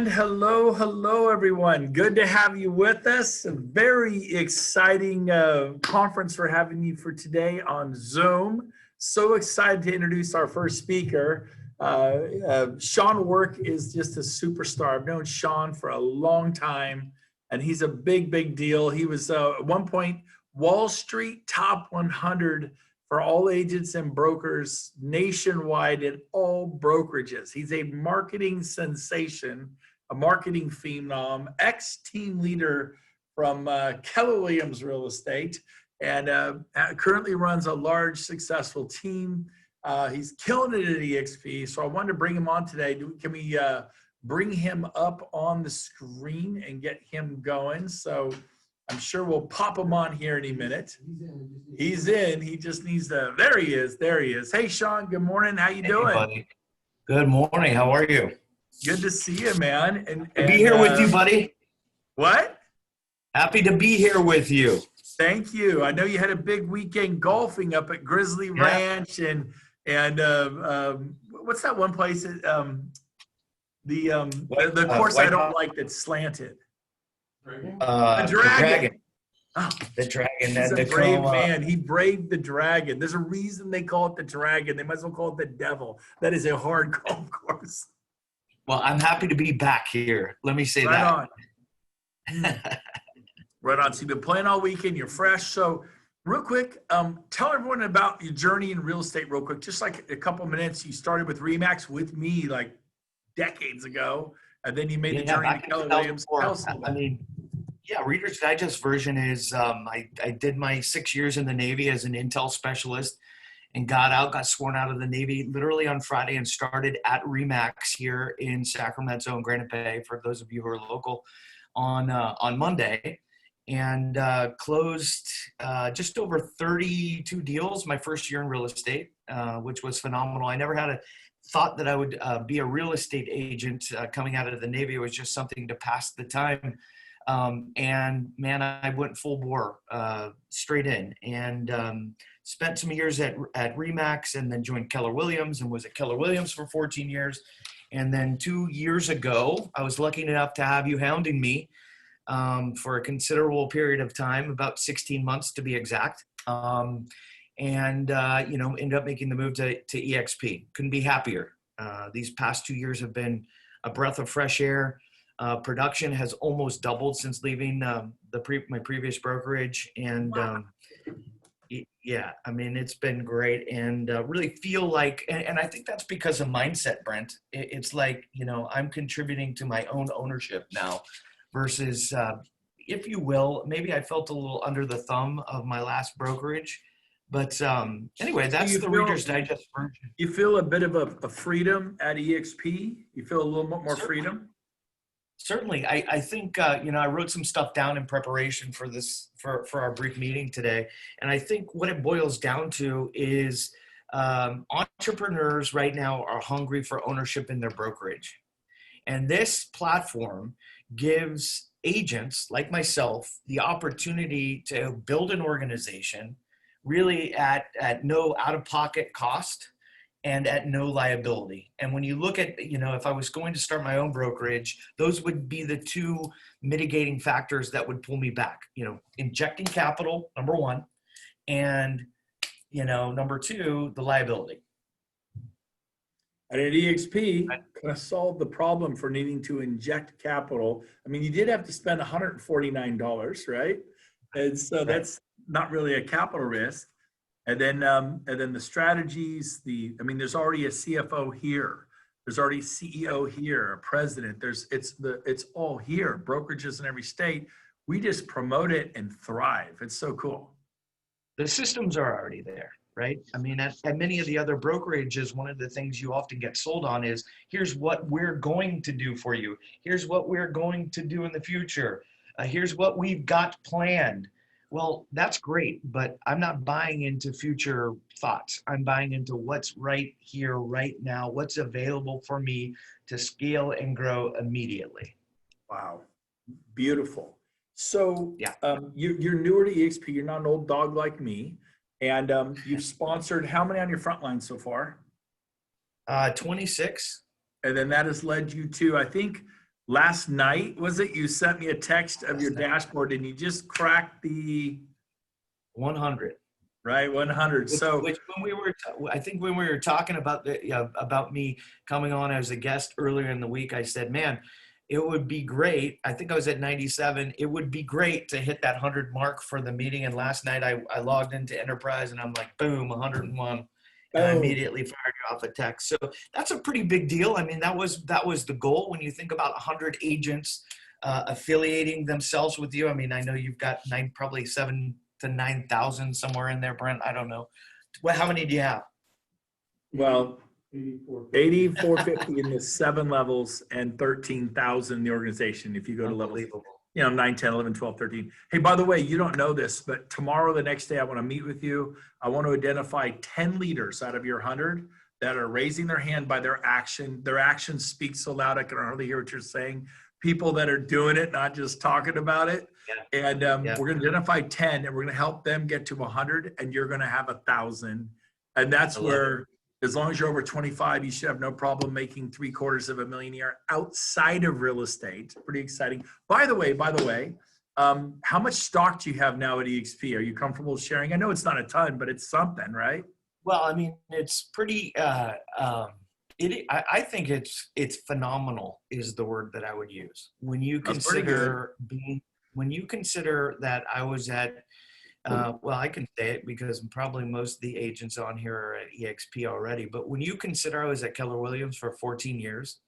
And hello, everyone. Good to have you with us. A very exciting conference we're having you for today on Zoom. So excited to introduce our first speaker. Sean Work is just a superstar. I've known Sean for a long time, and he's a big deal. He was at one point Wall Street top 100 for all agents and brokers nationwide at all brokerages. He's a marketing sensation, a marketing phenom, ex-team leader from Keller Williams Real Estate, and currently runs a large, successful team. He's killing it at EXP, so I wanted to bring him on today. Can we bring him up on the screen and get him going? So I'm sure we'll pop him on here any minute. He's in. He just needs to. There he is. Hey, Sean. Good morning. How you doing? Hey, buddy. Good morning. How are you? Good to see you, man. And be here with you, buddy. What? Happy to be here with you. Thank you. I know you had a big weekend golfing up at Grizzly Ranch, and what's that one place? The course I don't like that's slanted. The Dragon. Oh, the Dragon. He's a brave man. He braved the Dragon. There's a reason they call it the Dragon. They might as well call it the Devil. That is a hard golf course. Well, I'm happy to be back here. Let me say that. Right on. So you've been playing all weekend. You're fresh. So real quick, tell everyone about your journey in real estate real quick. Just like a couple minutes. You started with RE/MAX with me like decades ago. And then you made the journey to Keller Williams. Reader's Digest version is I did my 6 years in the Navy as an intel specialist and got sworn out of the Navy literally on Friday and started at RE/MAX here in Sacramento and Granite Bay, for those of you who are local, on Monday, and closed just over 32 deals my first year in real estate, which was phenomenal. I never had a thought that I would be a real estate agent coming out of the Navy. It was just something to pass the time. And man, I went full bore, straight in, and spent some years at RE/MAX, and then joined Keller Williams and was at Keller Williams for 14 years. And then 2 years ago, I was lucky enough to have you hounding me for a considerable period of time, about 16 months to be exact. Ended up making the move to EXP. Couldn't be happier. These past 2 years have been a breath of fresh air. Production has almost doubled since leaving my previous brokerage, and wow. It's been great, and really feel like, and I think that's because of mindset, Brent. It's like, I'm contributing to my own ownership now, versus, if you will, maybe I felt a little under the thumb of my last brokerage. But anyway, that's the Reader's Digest version. You feel a bit of a freedom at EXP? You feel a little bit more freedom? Certainly. I think, I wrote some stuff down in preparation for this, for our brief meeting today. And I think what it boils down to is entrepreneurs right now are hungry for ownership in their brokerage. And this platform gives agents like myself the opportunity to build an organization really at no out-of-pocket cost and at no liability. And when you look at, if I was going to start my own brokerage, those would be the two mitigating factors that would pull me back. Injecting capital, number one, and, number two, the liability. And at EXP, kind of solved the problem for needing to inject capital. I mean, you did have to spend $149, right? And so that's not really a capital risk. And then the strategies, there's already a CFO here. There's already a CEO here, a president. It's all here. Brokerages in every state. We just promote it and thrive. It's so cool. The systems are already there, right? At many of the other brokerages, one of the things you often get sold on is, here's what we're going to do for you. Here's what we're going to do in the future. Here's what we've got planned. Well, that's great, but I'm not buying into future thoughts. I'm buying into what's right here, right now, what's available for me to scale and grow immediately. Wow, beautiful. So you're newer to EXP. You're not an old dog like me. And you've sponsored how many on your front line so far? 26. And then that has led you to, I think, last night, was it? You sent me a text of your Last night. dashboard and you just cracked the 100. right 100. So Which when we were, I think when we were talking about about me coming on as a guest earlier in the week, I said, man, it would be great. I think I was at 97. It would be great to hit that 100 mark for the meeting. And last night I logged into Enterprise and I'm like, boom, 101. And I boom. immediately fired you off a text. So that's a pretty big deal. I mean, that was the goal when you think about 100 agents affiliating themselves with you. I mean, I know you've got probably 7 to 9,000 somewhere in there, Brent. I don't know. Well, how many do you have? Well, 8450 in the 7 levels and 13,000 in the organization. If you go to level, Unbelievable. 9, 10, 11, 12, 13. Hey, by the way, you don't know this, but tomorrow, the next day, I want to meet with you. I want to identify 10 leaders out of your 100 that are raising their hand by their action. Their actions speak so loud, I can hardly hear what you're saying. People that are doing it, not just talking about it. Yeah. And we're going to identify 10 and we're going to help them get to 100 and you're going to have 1,000. And that's where, as long as you're over 25, you should have no problem making $750,000 a year outside of real estate. Pretty exciting. By the way, how much stock do you have now at EXP? Are you comfortable sharing? I know it's not a ton, but it's something, right? Well, I mean, it's pretty. I think it's phenomenal is the word that I would use when you consider that I was at. Well, I can say it because probably most of the agents on here are at EXP already. But when you consider I was at Keller Williams for 14 years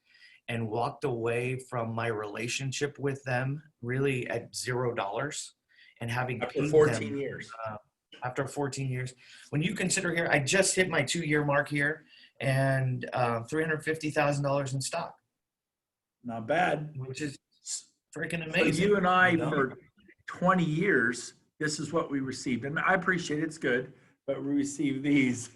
and walked away from my relationship with them really at $0 and having after 14 years. After 14 years, when you consider here, I just hit my 2-year mark here and $350,000 in stock. Not bad. Which is freaking amazing. So you and I, for 20 years, this is what we received. And I appreciate it, it's good, but we received these.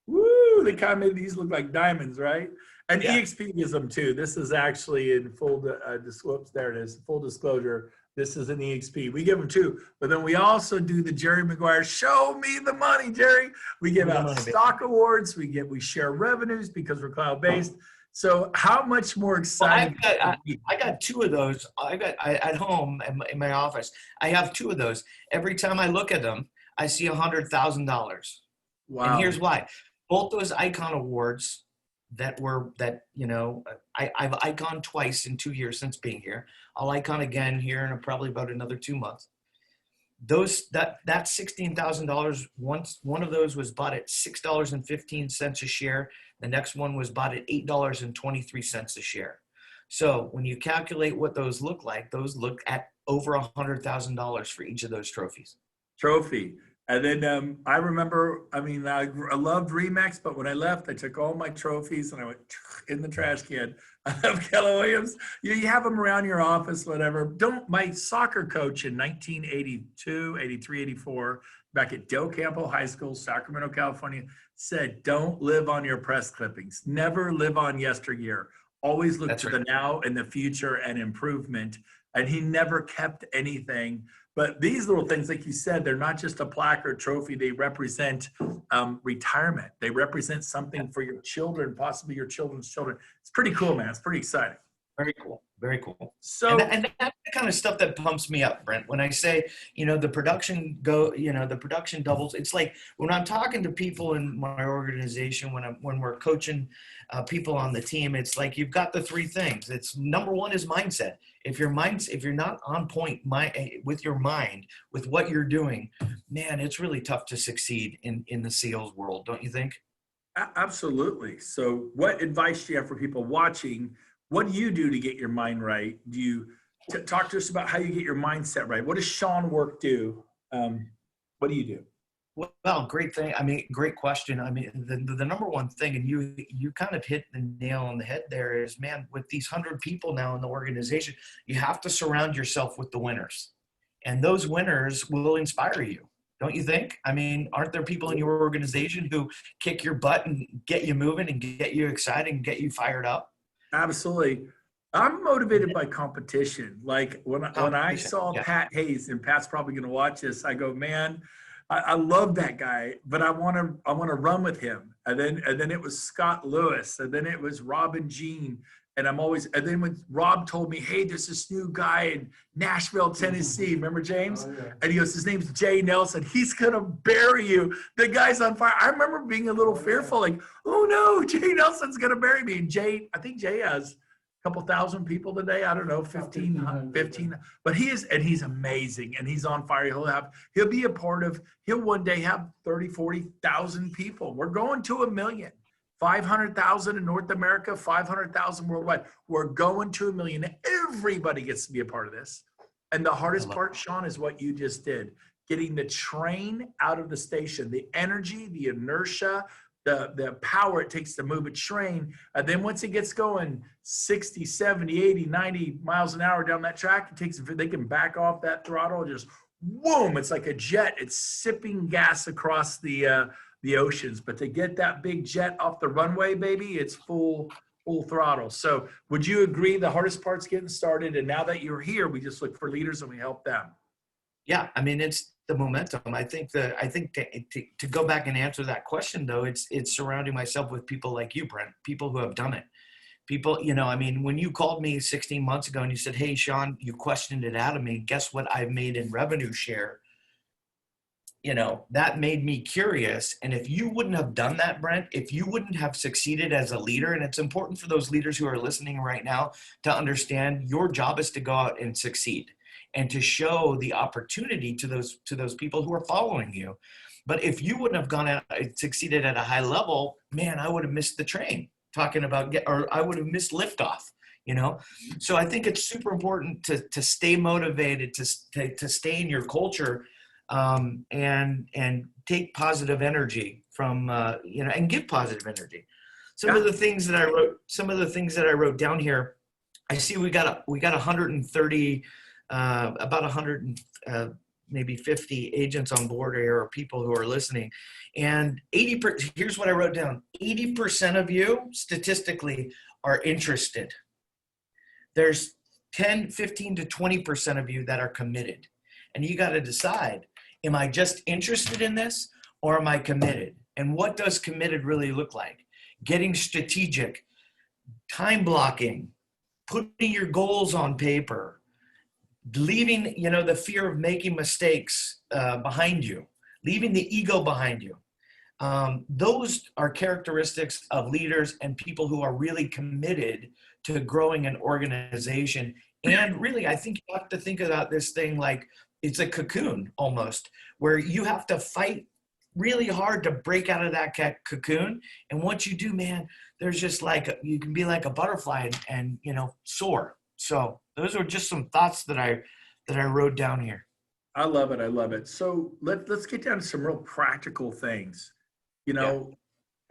Woo, these look like diamonds, right? And EXP gives them too. This is actually in full there it is, full disclosure. This is an EXP. We give them too. But then we also do the Jerry Maguire, show me the money, Jerry. We give out stock awards. We share revenues because we're cloud-based. So how much more exciting? Well, I got 2 of those. At home in my office. I have 2 of those. Every time I look at them, I see $100,000. Wow. And here's why. Both those icon awards I've iconed twice in 2 years since being here. I'll icon again here in probably about another 2 months. That $16,000, one of those was bought at $6.15 a share. The next one was bought at $8.23 a share. So when you calculate what those look at over $100,000 for each of those trophies. And then I remember, I loved Remax, but when I left, I took all my trophies and I went in the trash can. I love Keller Williams. You have them around your office, whatever. My soccer coach in 1982, 83, 84, back at Del Campo High School, Sacramento, California, said, don't live on your press clippings. Never live on yesteryear. Always look to the now and the future and improvement. And he never kept anything. But these little things, like you said, they're not just a plaque or a trophy. They represent retirement. They represent something for your children, possibly your children's children. It's pretty cool, man. It's pretty exciting. Very cool. Very cool. So, and that's the kind of stuff that pumps me up, Brent. When I say, the production doubles. It's like when I'm talking to people in my organization, when we're coaching people on the team, it's like you've got the 3 things. It's number 1 is mindset. If you're not on point with your mind, with what you're doing, man, it's really tough to succeed in the sales world, don't you think? Absolutely. So what advice do you have for people watching? What do you do to get your mind right? Do you talk to us about how you get your mindset right? What does Sean Work do? What do you do? Well, great thing. Great question. The number 1 thing, and you kind of hit the nail on the head there, is, man, with these 100 people now in the organization, you have to surround yourself with the winners, and those winners will inspire you. Don't you think? Aren't there people in your organization who kick your butt and get you moving and get you excited and get you fired up? Absolutely. I'm motivated by competition. Like when I saw Pat Hayes, and Pat's probably going to watch this, I go, man, I love that guy, but I want to run with him. And then it was Scott Lewis, and then it was Robin Jean, And and then when Rob told me, hey, there's this new guy in Nashville, Tennessee. Remember James? Oh, yeah. And he goes, his name's Jay Nelson. He's going to bury you. The guy's on fire. I remember being a little fearful, like, oh no, Jay Nelson's going to bury me. And Jay, I think Jay has a couple thousand people today. I don't know, 15. But he's amazing. And he's on fire. He'll be a part of, he'll one day have 30, 40,000 people. We're going to 1 million. 500,000 in North America, 500,000 worldwide. We're going to 1 million. Everybody gets to be a part of this. And the hardest part, Sean, is what you just did. Getting the train out of the station, the energy, the inertia, the power it takes to move a train. And then once it gets going 60, 70, 80, 90 miles an hour down that track, they can back off that throttle, just boom, it's like a jet. It's sipping gas across the oceans. But to get that big jet off the runway, baby, it's full throttle. So would you agree the hardest part's getting started? And now that you're here, we just look for leaders and we help them. Yeah, I mean, it's the momentum. I think to go back and answer that question, though, it's surrounding myself with people like you, Brent, people who have done it. People, I mean, when you called me 16 months ago and you said, hey, Sean, you questioned it out of me. Guess what I've made in revenue share? That made me curious. And if you wouldn't have done that, Brent, if you wouldn't have succeeded as a leader, and it's important for those leaders who are listening right now to understand your job is to go out and succeed and to show the opportunity to those people who are following you. But if you wouldn't have gone out and succeeded at a high level, man, I would have missed the train or I would have missed liftoff. So I think it's super important to stay motivated, to stay in your culture, and take positive energy from, and give positive energy. Some of the things that I wrote down here, I see we got 130, about 100, maybe 50 agents on board here, or people who are listening. And here's what I wrote down. 80% of you statistically are interested. There's 10, 15 to 20% of you that are committed. And you got to decide, am I just interested in this or am I committed? And what does committed really look like? Getting strategic, time blocking, putting your goals on paper, leaving, the fear of making mistakes behind you, leaving the ego behind you. Those are characteristics of leaders and people who are really committed to growing an organization. And really, I think you have to think about this thing like it's a cocoon almost, where you have to fight really hard to break out of that cocoon. And once you do, man, there's just you can be like a butterfly and soar. So those are just some thoughts that I wrote down here. I love it. I love it. So let's get down to some real practical things.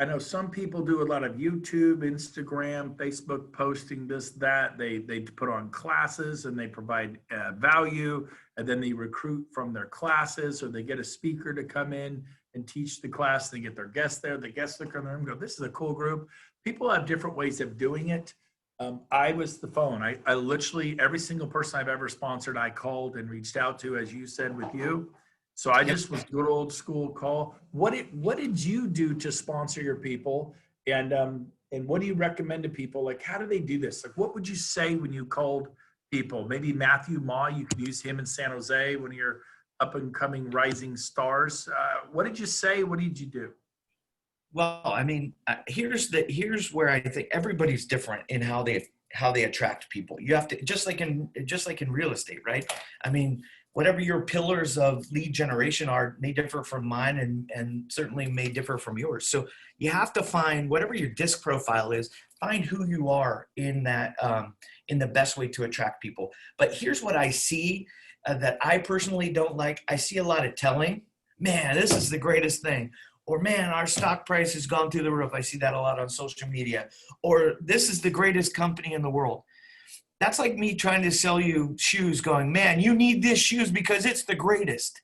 I know some people do a lot of YouTube, Instagram, Facebook posting, this, that. They put on classes and they provide value, and then they recruit from their classes, or they get a speaker to come in and teach the class. They get their guests there. The guests look in the room and go, this is a cool group. People have different ways of doing it. I was the phone. I literally, every single person I've ever sponsored, I called and reached out to, as you said with you. So I just was good old school call. What did you do to sponsor your people? And what do you recommend to people? Like, how do they do this? Like, what would you say when you called people? Maybe Matthew Ma, you could use him in San Jose, one of your up and coming rising stars. What did you say? What did you do? Well, I mean, here's where I think everybody's different in how they attract people. You have to, just like in real estate, right? I mean, whatever your pillars of lead generation are may differ from mine, and certainly may differ from yours. So you have to find whatever your disc profile is, find who you are in that, in the best way to attract people. But here's what I see that I personally don't like. I see a lot of telling, man, this is the greatest thing. Or, man, our stock price has gone through the roof. I see that a lot on social media. Or, this is the greatest company in the world. That's like me trying to sell you shoes going, man, you need this shoes because it's the greatest.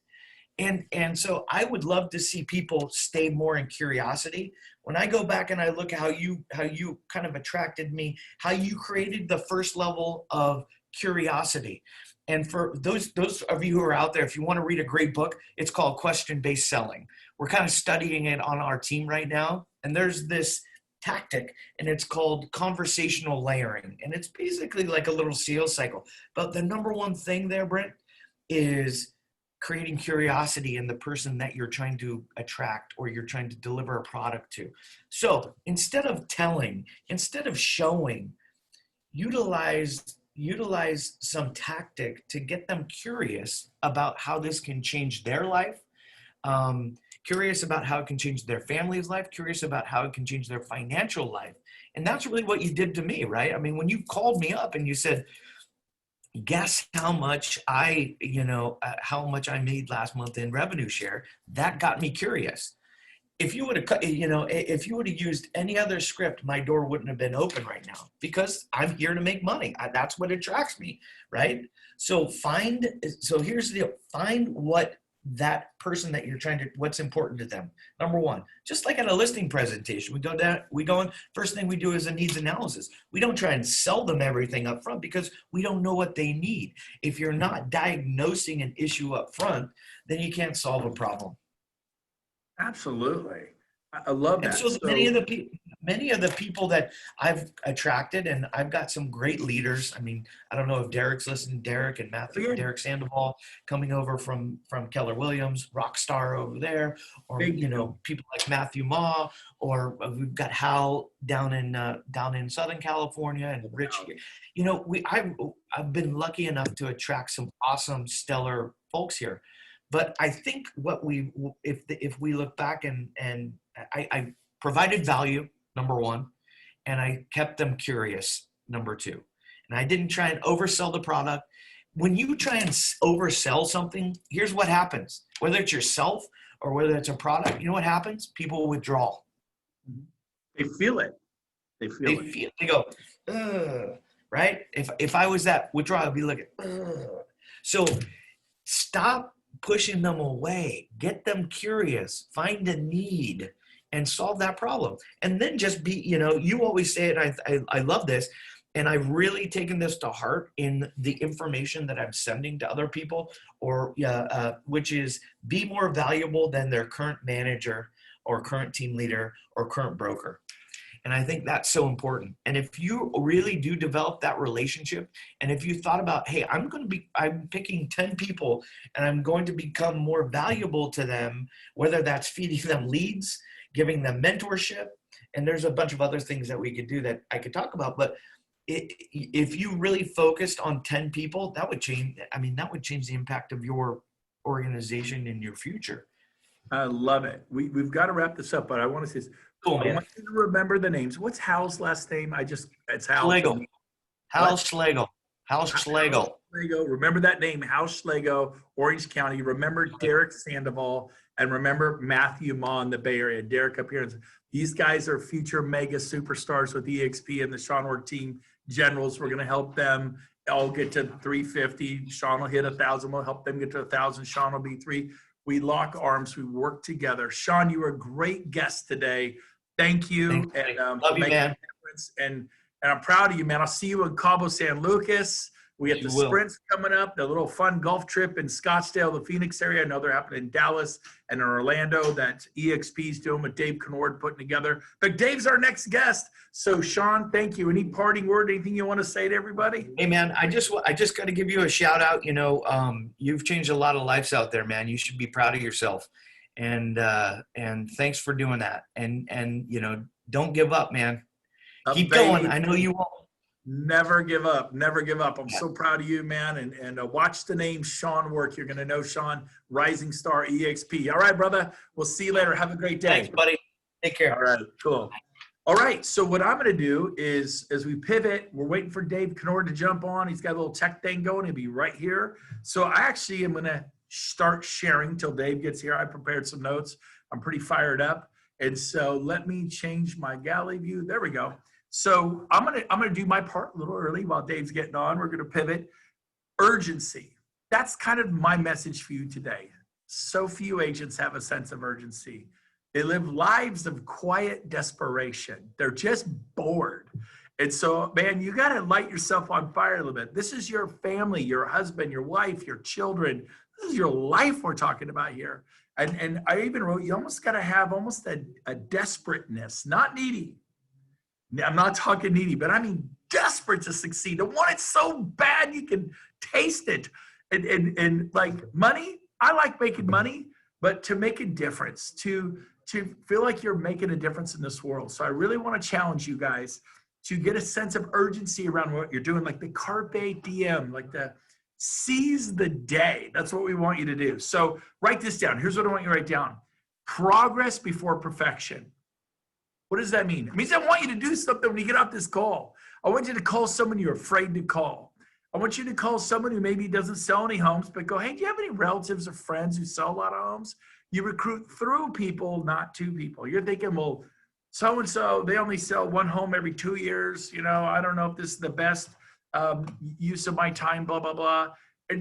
And so I would love to see people stay more in curiosity. When I go back and I look at how you kind of attracted me, how you created the first level of curiosity. And for those of you who are out there, if you want to read a great book, it's called Question-Based Selling. We're kind of studying it on our team right now. And there's this tactic, and it's called conversational layering. And it's basically like a little sales cycle. But the number one thing there, Brent, is creating curiosity in the person that you're trying to attract or you're trying to deliver a product to. So instead of telling, instead of showing, utilize some tactic to get them curious about how this can change their life, curious about how it can change their family's life, curious about how it can change their financial life. And that's really what you did to me, right? I mean, when you called me up and you said, guess how much how much I made last month in revenue share, that got me curious. If you would have, if you would have used any other script, my door wouldn't have been open right now, because I'm here to make money. That's what attracts me, right? So here's the deal. Find what that person that you're trying to, what's important to them. Number one, just like at a listing presentation, we go in, first thing we do is a needs analysis. We don't try and sell them everything up front because we don't know what they need. If you're not diagnosing an issue up front, then you can't solve a problem. Absolutely. I love that. And so many of the people that I've attracted, and I've got some great leaders. I mean, I don't know if Derek's listening, Derek and Matthew, Derek Sandoval coming over from Keller Williams, rock star over there, or, people like Matthew Ma, or we've got Hal down in Southern California, and Rich here. I've been lucky enough to attract some awesome, stellar folks here. But I think if we look back and I provided value, number one, and I kept them curious, number two. And I didn't try and oversell the product. When you try and oversell something, here's what happens. Whether it's yourself or whether it's a product, you know what happens? People withdraw. They feel it. They go, ugh, right? If I was that withdrawal, I'd be looking, ugh. So stop pushing them away, get them curious, find a need, and solve that problem. And then just be, you always say it, I love this, and I've really taken this to heart in the information that I'm sending to other people, which is be more valuable than their current manager or current team leader or current broker. And I think that's so important. And if you really do develop that relationship, and if you thought about, hey, I'm picking 10 people and I'm going to become more valuable to them, whether that's feeding them leads, giving them mentorship, and there's a bunch of other things that we could do that I could talk about. But if you really focused on 10 people, that would change the impact of your organization in your future. I love it. We've got to wrap this up, but I want to say this. Cool, I want you to remember the names. What's Hal's last name? It's Hal. Schlegel. Hal Schlegel. Hal Schlegel. Remember that name, Hal Schlegel, Orange County. Remember Derek Sandoval, and remember Matthew Ma in the Bay Area. Derek up here. These guys are future mega superstars with EXP and the Conord team generals. We're going to help them all get to 350. Sean will hit 1,000. We'll help them get to 1,000. Sean will be 3. We lock arms. We work together. Sean, you were a great guest today. Thank you. And love you, man. And I'm proud of you, man. I'll see you in Cabo San Lucas. We have the sprints coming up, the little fun golf trip in Scottsdale, the Phoenix area. I know they're happening in Dallas and in Orlando that EXP's doing with Dave Conord putting together. But Dave's our next guest. So Sean, thank you. Any parting word, anything you want to say to everybody? Hey man, I just got to give you a shout out. You've changed a lot of lives out there, man. You should be proud of yourself. And thanks for doing that. And don't give up, man. Keep going. I know you won't. Never give up. Never give up. I'm so proud of you, man. And watch the name Sean work. You're going to know Sean, Rising Star EXP. All right, brother. We'll see you later. Have a great day. Thanks, buddy. Take care. All right, cool. All right. So what I'm going to do is, as we pivot, we're waiting for Dave Conord to jump on. He's got a little tech thing going. He'll be right here. So I actually am going to start sharing till Dave gets here. I prepared some notes. I'm pretty fired up. And so let me change my galley view. There we go. So I'm gonna do my part a little early while Dave's getting on. We're gonna pivot. Urgency. That's kind of my message for you today. So few agents have a sense of urgency. They live lives of quiet desperation. They're just bored. And so, man, you gotta light yourself on fire a little bit. This is your family, your husband, your wife, your children. This is your life we're talking about here. And I even wrote, you almost gotta have almost a desperateness, not needy, I'm not talking needy, but I mean desperate to succeed. They want it so bad you can taste it. And like money, I like making money, but to make a difference, to feel like you're making a difference in this world. So I really want to challenge you guys to get a sense of urgency around what you're doing, like the carpe diem, like the seize the day. That's what we want you to do. So write this down. Here's what I want you to write down. Progress before perfection. What does that mean? It means I want you to do something when you get off this call. I want you to call someone you're afraid to call. I want you to call someone who maybe doesn't sell any homes, but go, hey, do you have any relatives or friends who sell a lot of homes? You recruit through people, not to people. You're thinking, well, so-and-so, they only sell one home every 2 years. You know, I don't know if this is the best use of my time, blah, blah, blah.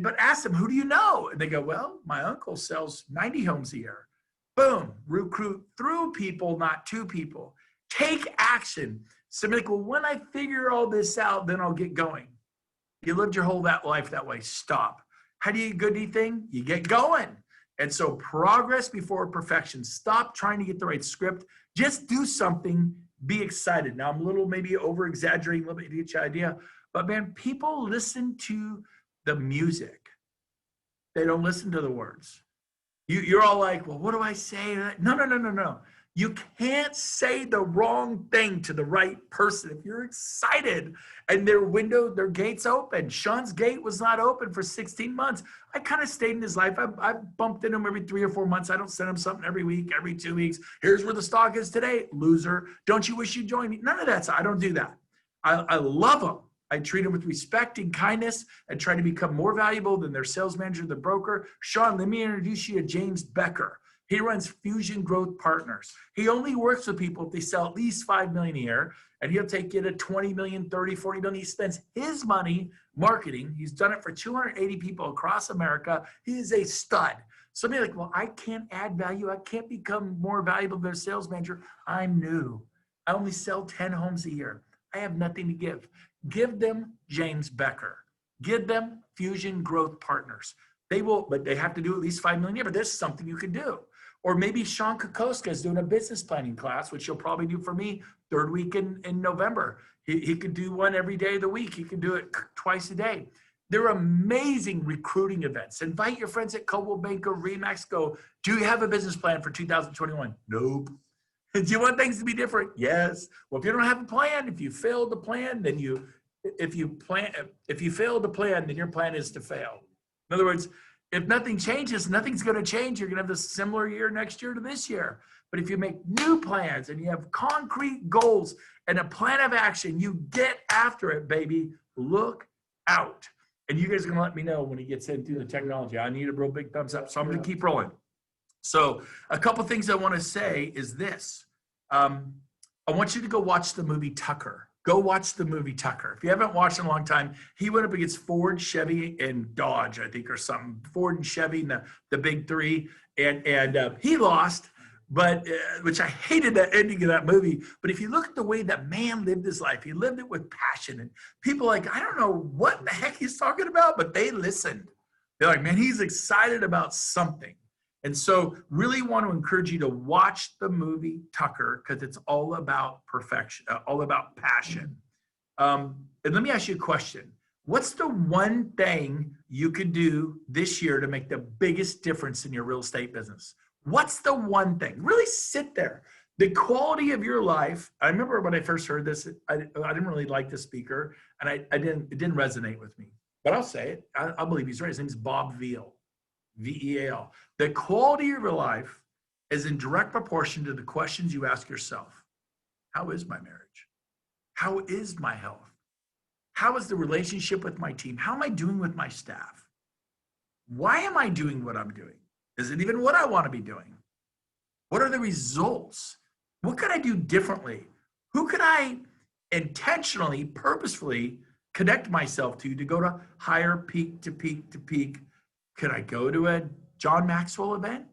But ask them, who do you know? And they go, well, my uncle sells 90 homes a year. Boom, recruit through people, not to people. Take action. Somebody like, well, when I figure all this out, then I'll get going. You lived your whole life that way. Stop. How do you get good at anything? You get going. And so progress before perfection. Stop trying to get the right script. Just do something. Be excited. Now, I'm a little maybe over-exaggerating a little bit to get your idea. But, man, people listen to the music. They don't listen to the words. You're all like, well, what do I say? No. You can't say the wrong thing to the right person. If you're excited and their gate's open. Sean's gate was not open for 16 months. I kind of stayed in his life. I bumped into him every 3 or 4 months. I don't send him something every week, every 2 weeks. Here's where the stock is today, loser. Don't you wish you'd join me? None of that. I don't do that. I love them. I treat them with respect and kindness and try to become more valuable than their sales manager, the broker. Sean, let me introduce you to James Becker. He runs Fusion Growth Partners. He only works with people if they sell at least $5 million a year, and he'll take you to 20 million, 30, 40 million. He spends his money marketing. He's done it for 280 people across America. He is a stud. Somebody like, well, I can't add value. I can't become more valuable than their sales manager. I'm new. I only sell 10 homes a year. I have nothing to give. Give them James Becker. Give them Fusion Growth Partners. They will, but they have to do at least 5 million a year, but there's something you can do. Or maybe Sean Kokoska is doing a business planning class, which he'll probably do for me third week in November. He could do one every day of the week. He can do it twice a day. They're amazing recruiting events. Invite your friends at Coldwell Banker, Remax. Go, do you have a business plan for 2021? Nope. Do you want things to be different? Yes. Well, if you don't have a plan, if you fail to plan, then if you fail to plan, then your plan is to fail. In other words, if nothing changes, nothing's going to change. You're going to have a similar year next year to this year. But if you make new plans and you have concrete goals and a plan of action, you get after it, baby. Look out. And you guys are going to let me know when he gets into the technology. I need a real big thumbs up. So I'm going to keep rolling. So a couple things I want to say is this. I want you to go watch the movie Tucker. Go watch the movie Tucker. If you haven't watched it in a long time, he went up against Ford, Chevy, and Dodge, I think, or something. Ford and Chevy, and the big three. And he lost, but which I hated that ending of that movie. But if you look at the way that man lived his life, he lived it with passion. And people like, I don't know what the heck he's talking about, but they listened. They're like, man, he's excited about something. And so really want to encourage you to watch the movie Tucker because it's all about perfection, all about passion. And let me ask you a question. What's the one thing you could do this year to make the biggest difference in your real estate business? What's the one thing? Really sit there. The quality of your life. I remember when I first heard this, I didn't really like the speaker, and it didn't resonate with me. But I'll say it. I believe he's right. His name is Bob Veal. V-E-A-L. The quality of your life is in direct proportion to the questions you ask yourself. How is my marriage? How is my health? How is the relationship with my team? How am I doing with my staff? Why am I doing what I'm doing? Is it even what I want to be doing? What are the results? What could I do differently? Who could I intentionally, purposefully connect myself to go to higher peak to peak to peak? Could I go to a John Maxwell event,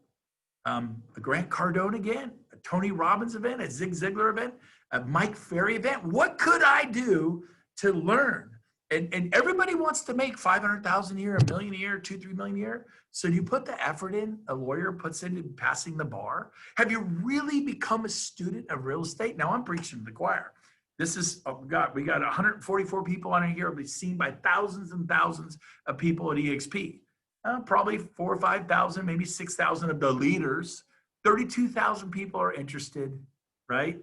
a Grant Cardone again, a Tony Robbins event, a Zig Ziglar event, a Mike Ferry event? What could I do to learn? And everybody wants to make 500,000 a year, $1 million a year, 2-3 million a year. So do you put the effort in a lawyer puts into passing the bar? Have you really become a student of real estate? Now I'm preaching to the choir. This is, oh God, we got 144 people on here. It'll be seen by thousands and thousands of people at EXP. Probably 4,000 or 5,000, maybe 6,000 of the leaders. 32,000 people are interested, right?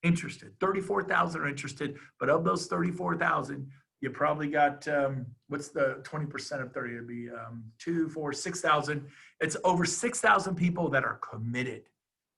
Interested. 34,000 are interested, but of those 34,000, you probably got, what's the 20% of 30? It'd be 2, 4, 6,000. It's over 6,000 people that are committed.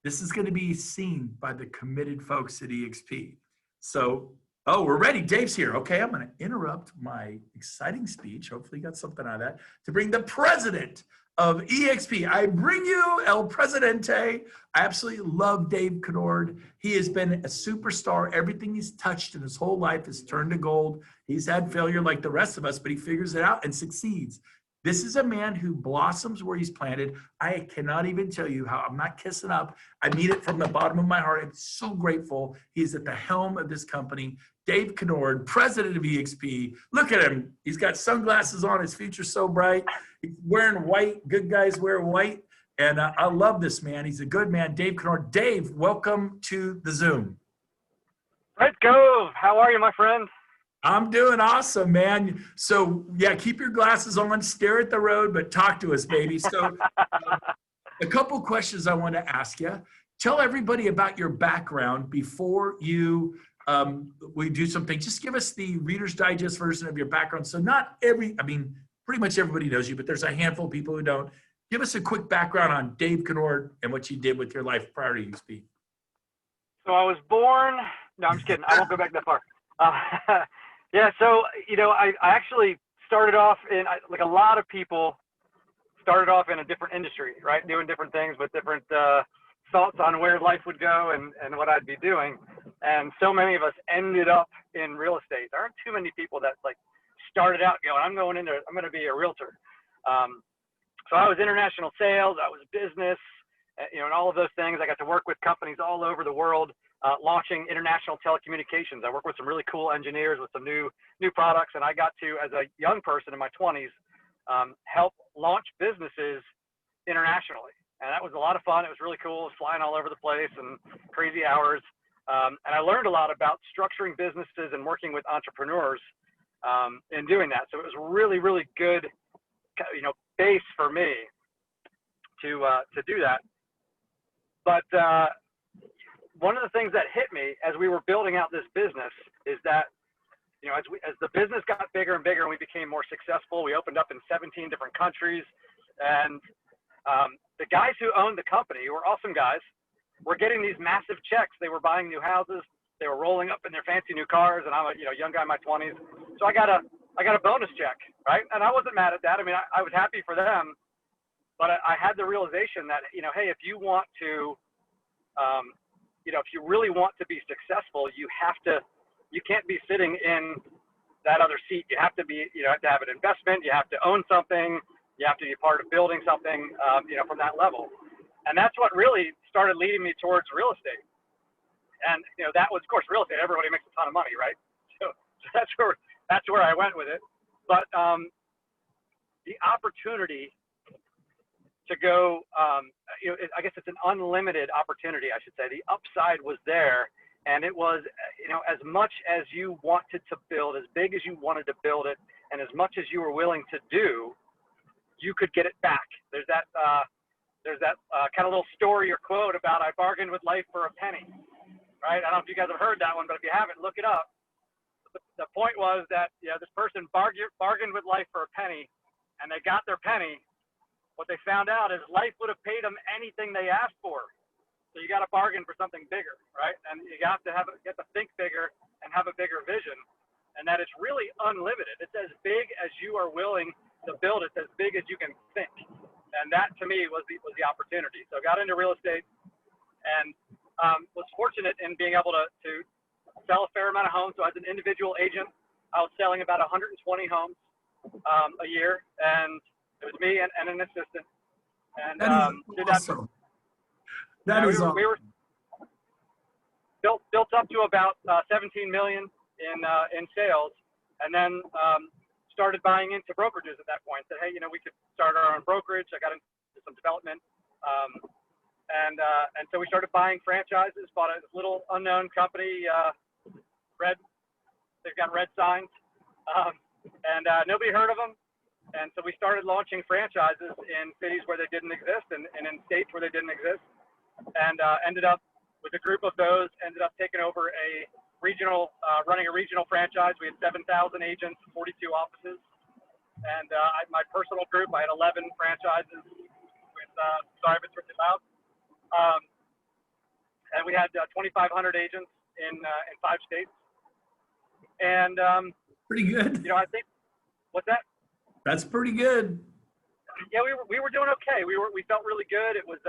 This is going to be seen by the committed folks at EXP. So, oh, we're ready. Dave's here. Okay, I'm going to interrupt my exciting speech. Hopefully you got something out of that to bring the president of EXP. I bring you El Presidente. I absolutely love Dave Conord. He has been a superstar. Everything he's touched in his whole life has turned to gold. He's had failure like the rest of us, but he figures it out and succeeds. This is a man who blossoms where he's planted. I cannot even tell you how I'm not kissing up. I mean it from the bottom of my heart. I'm so grateful he's at the helm of this company. Dave Conord, president of EXP. Look at him. He's got sunglasses on. His future's so bright. He's wearing white. Good guys wear white. And I love this man. He's a good man. Dave Conord. Dave, welcome to the Zoom. Brent, Gove, how are you, my friend? I'm doing awesome, man. So yeah, keep your glasses on, stare at the road, but talk to us, baby. So a couple questions I want to ask you. Tell everybody about your background before you we do something. Just give us the Reader's Digest version of your background. So not pretty much everybody knows you, but there's a handful of people who don't. Give us a quick background on Dave Conord and what you did with your life prior to EXP. So I was born, no, I'm just kidding. I won't go back that far. Yeah, so, I actually started off like a lot of people started off in a different industry, right? Doing different things with different thoughts on where life would go and what I'd be doing. And so many of us ended up in real estate. There aren't too many people that like started out going, I'm going to be a realtor. So I was international sales, I was business, and all of those things. I got to work with companies all over the world, launching international telecommunications. I worked with some really cool engineers with some new products, and I got to, as a young person in my 20s, help launch businesses internationally. And that was a lot of fun. It was really cool. It was flying all over the place and crazy hours. And I learned a lot about structuring businesses and working with entrepreneurs in doing that. So it was really, really good, base for me to do that. But one of the things that hit me as we were building out this business is that, as the business got bigger and bigger and we became more successful, we opened up in 17 different countries. And the guys who owned the company, who were awesome guys, were getting these massive checks. They were buying new houses. They were rolling up in their fancy new cars. And I'm a young guy in my 20s. So I got a bonus check, right? And I wasn't mad at that. I mean, I was happy for them. But I had the realization that, hey, if you want to, if you really want to be successful, you can't be sitting in that other seat. You have to have to have an investment. You have to own something. You have to be a part of building something, from that level. And that's what really started leading me towards real estate. And, that was, of course, real estate. Everybody makes a ton of money, right? So that's where I went with it. But the opportunity to go, I guess it's an unlimited opportunity, I should say. The upside was there. And it was, as much as you wanted to build, as big as you wanted to build it, and as much as you were willing to do, you could get it back. There's that kind of little story or quote about I bargained with life for a penny, right? I don't know if you guys have heard that one, but if you haven't, look it up. The point was that this person bargained with life for a penny, and they got their penny. What they found out is life would have paid them anything they asked for. So you got to bargain for something bigger, right? And you have to get to think bigger and have a bigger vision, and that it's really unlimited. It's as big as you are willing to build. It's as big as you can think. And that to me was the opportunity. So I got into real estate and was fortunate in being able to sell a fair amount of homes. So as an individual agent, I was selling about 120 homes a year, and it was me and an assistant. And that is awesome. We were built up to about 17 million in sales, and then started buying into brokerages at that point. Said, hey, we could start our own brokerage. I got into some development, and so we started buying franchises. Bought a little unknown company, got red signs, and nobody heard of them. And so we started launching franchises in cities where they didn't exist and in states where they didn't exist, and ended up with a group of those, ended up taking over a regional, running a regional franchise. We had 7,000 agents, 42 offices. And my personal group, I had 11 franchises with, sorry if it's really loud. And we had 2,500 agents in 5 states. And, Pretty good. you know, I think, what's that? That's pretty good. Yeah, we were doing okay. We felt really good. It was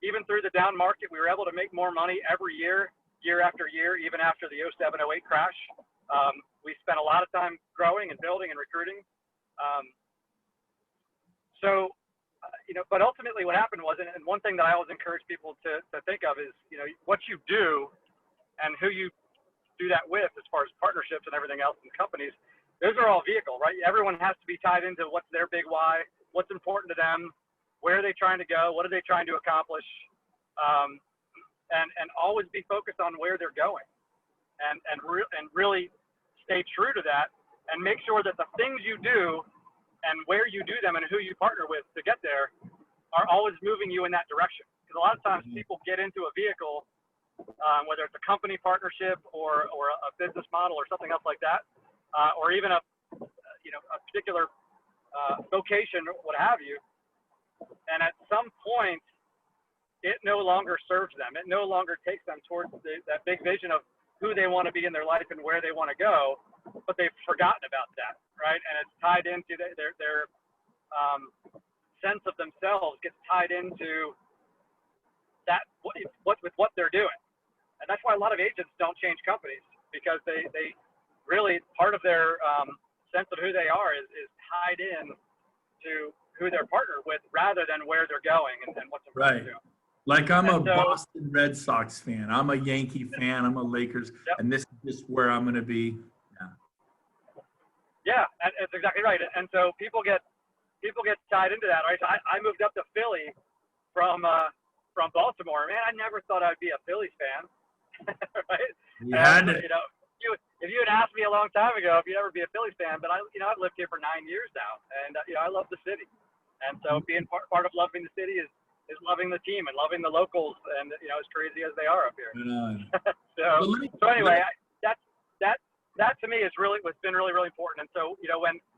even through the down market, we were able to make more money every year, year after year, even after the 07, 08 crash. We spent a lot of time growing and building and recruiting. You know, but ultimately what happened was, and one thing that I always encourage people to think of is, you know, what you do and who you do that with as far as partnerships and everything else in companies. Those are all vehicle, right? Everyone has to be tied into what's their big why, what's important to them, where are they trying to go, what are they trying to accomplish, and always be focused on where they're going, and really stay true to that, and make sure that the things you do and where you do them and who you partner with to get there are always moving you in that direction. Because a lot of times people get into a vehicle, whether it's a company partnership or a business model or something else like that, or even a particular vocation, what have you. And at some point, it no longer serves them. It no longer takes them towards that big vision of who they want to be in their life and where they want to go, but they've forgotten about that, right? And it's tied into their sense of themselves gets tied into that with what they're doing. And that's why a lot of agents don't change companies, because they really, part of their sense of who they are is tied in to who they're partnered with rather than where they're going and what's important to them. Like I'm a Boston Red Sox fan. I'm a Yankee fan. I'm a Lakers, and this is just where I'm going to be. Yeah, that's exactly right. And so people get tied into that, right? So I moved up to Philly from Baltimore. Man, I never thought I'd be a Phillies fan, right? You had to. You know, if you had asked me a long time ago if you'd ever be a Phillies fan, but I've lived here for 9 years now, and I love the city, and so being part of loving the city is loving the team and loving the locals, and as crazy as they are up here. So anyway, that to me what's been really, really important. And so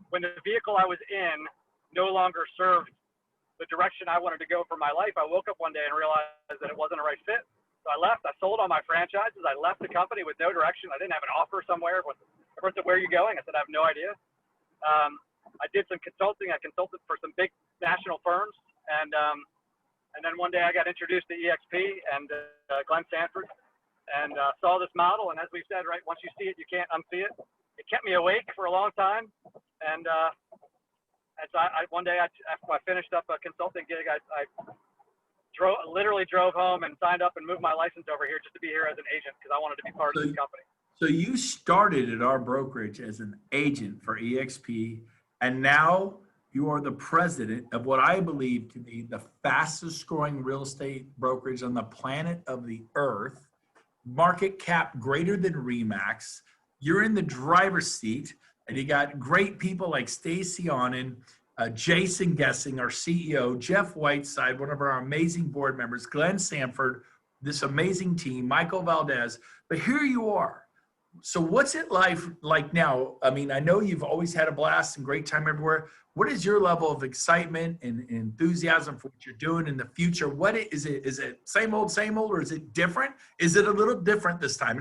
when the vehicle I was in no longer served the direction I wanted to go for my life, I woke up one day and realized that it wasn't a right fit. So I left. I sold all my franchises. I left the company with no direction. I didn't have an offer somewhere. Everyone said, "Where are you going?" I said, "I have no idea." I did some consulting. I consulted for some big national firms, and then one day I got introduced to EXP and Glenn Sanford, and saw this model. And as we said, right, once you see it, you can't unsee it. It kept me awake for a long time, and so one day after I finished up a consulting gig, I literally drove home and signed up and moved my license over here just to be here as an agent, because I wanted to be part of this company. So you started at our brokerage as an agent for EXP, and now you are the president of what I believe to be the fastest growing real estate brokerage on the planet of the earth, market cap greater than RE/MAX. You're in the driver's seat, and you got great people like Stacy Onen, Jason Gessing, our CEO, Jeff Whiteside, one of our amazing board members, Glenn Sanford, this amazing team, Michael Valdez. But here you are. So what's it like now? I mean, I know you've always had a blast and great time everywhere. What is your level of excitement and enthusiasm for what you're doing in the future? What is it? Is it same old, or is it different? Is it a little different this time?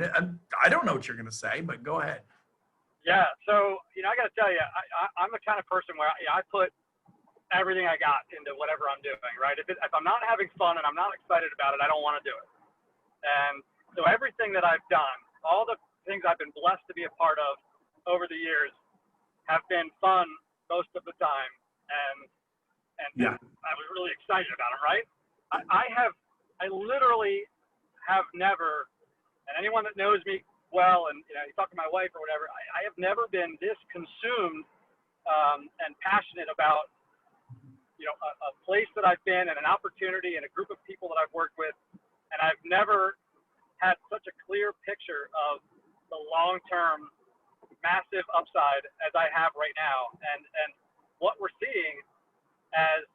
I don't know what you're going to say, but go ahead. Yeah. So, I got to tell you, I'm the kind of person where I put everything I got into whatever I'm doing, right? If I'm not having fun and I'm not excited about it, I don't want to do it. And so everything that I've done, all the things I've been blessed to be a part of over the years have been fun most of the time. And I was really excited about them, right? I literally have never, and anyone that knows me well, and you talk to my wife or whatever, I have never been this consumed and passionate about a place that I've been and an opportunity and a group of people that I've worked with, and I've never had such a clear picture of the long-term massive upside as I have right now. And what we're seeing as,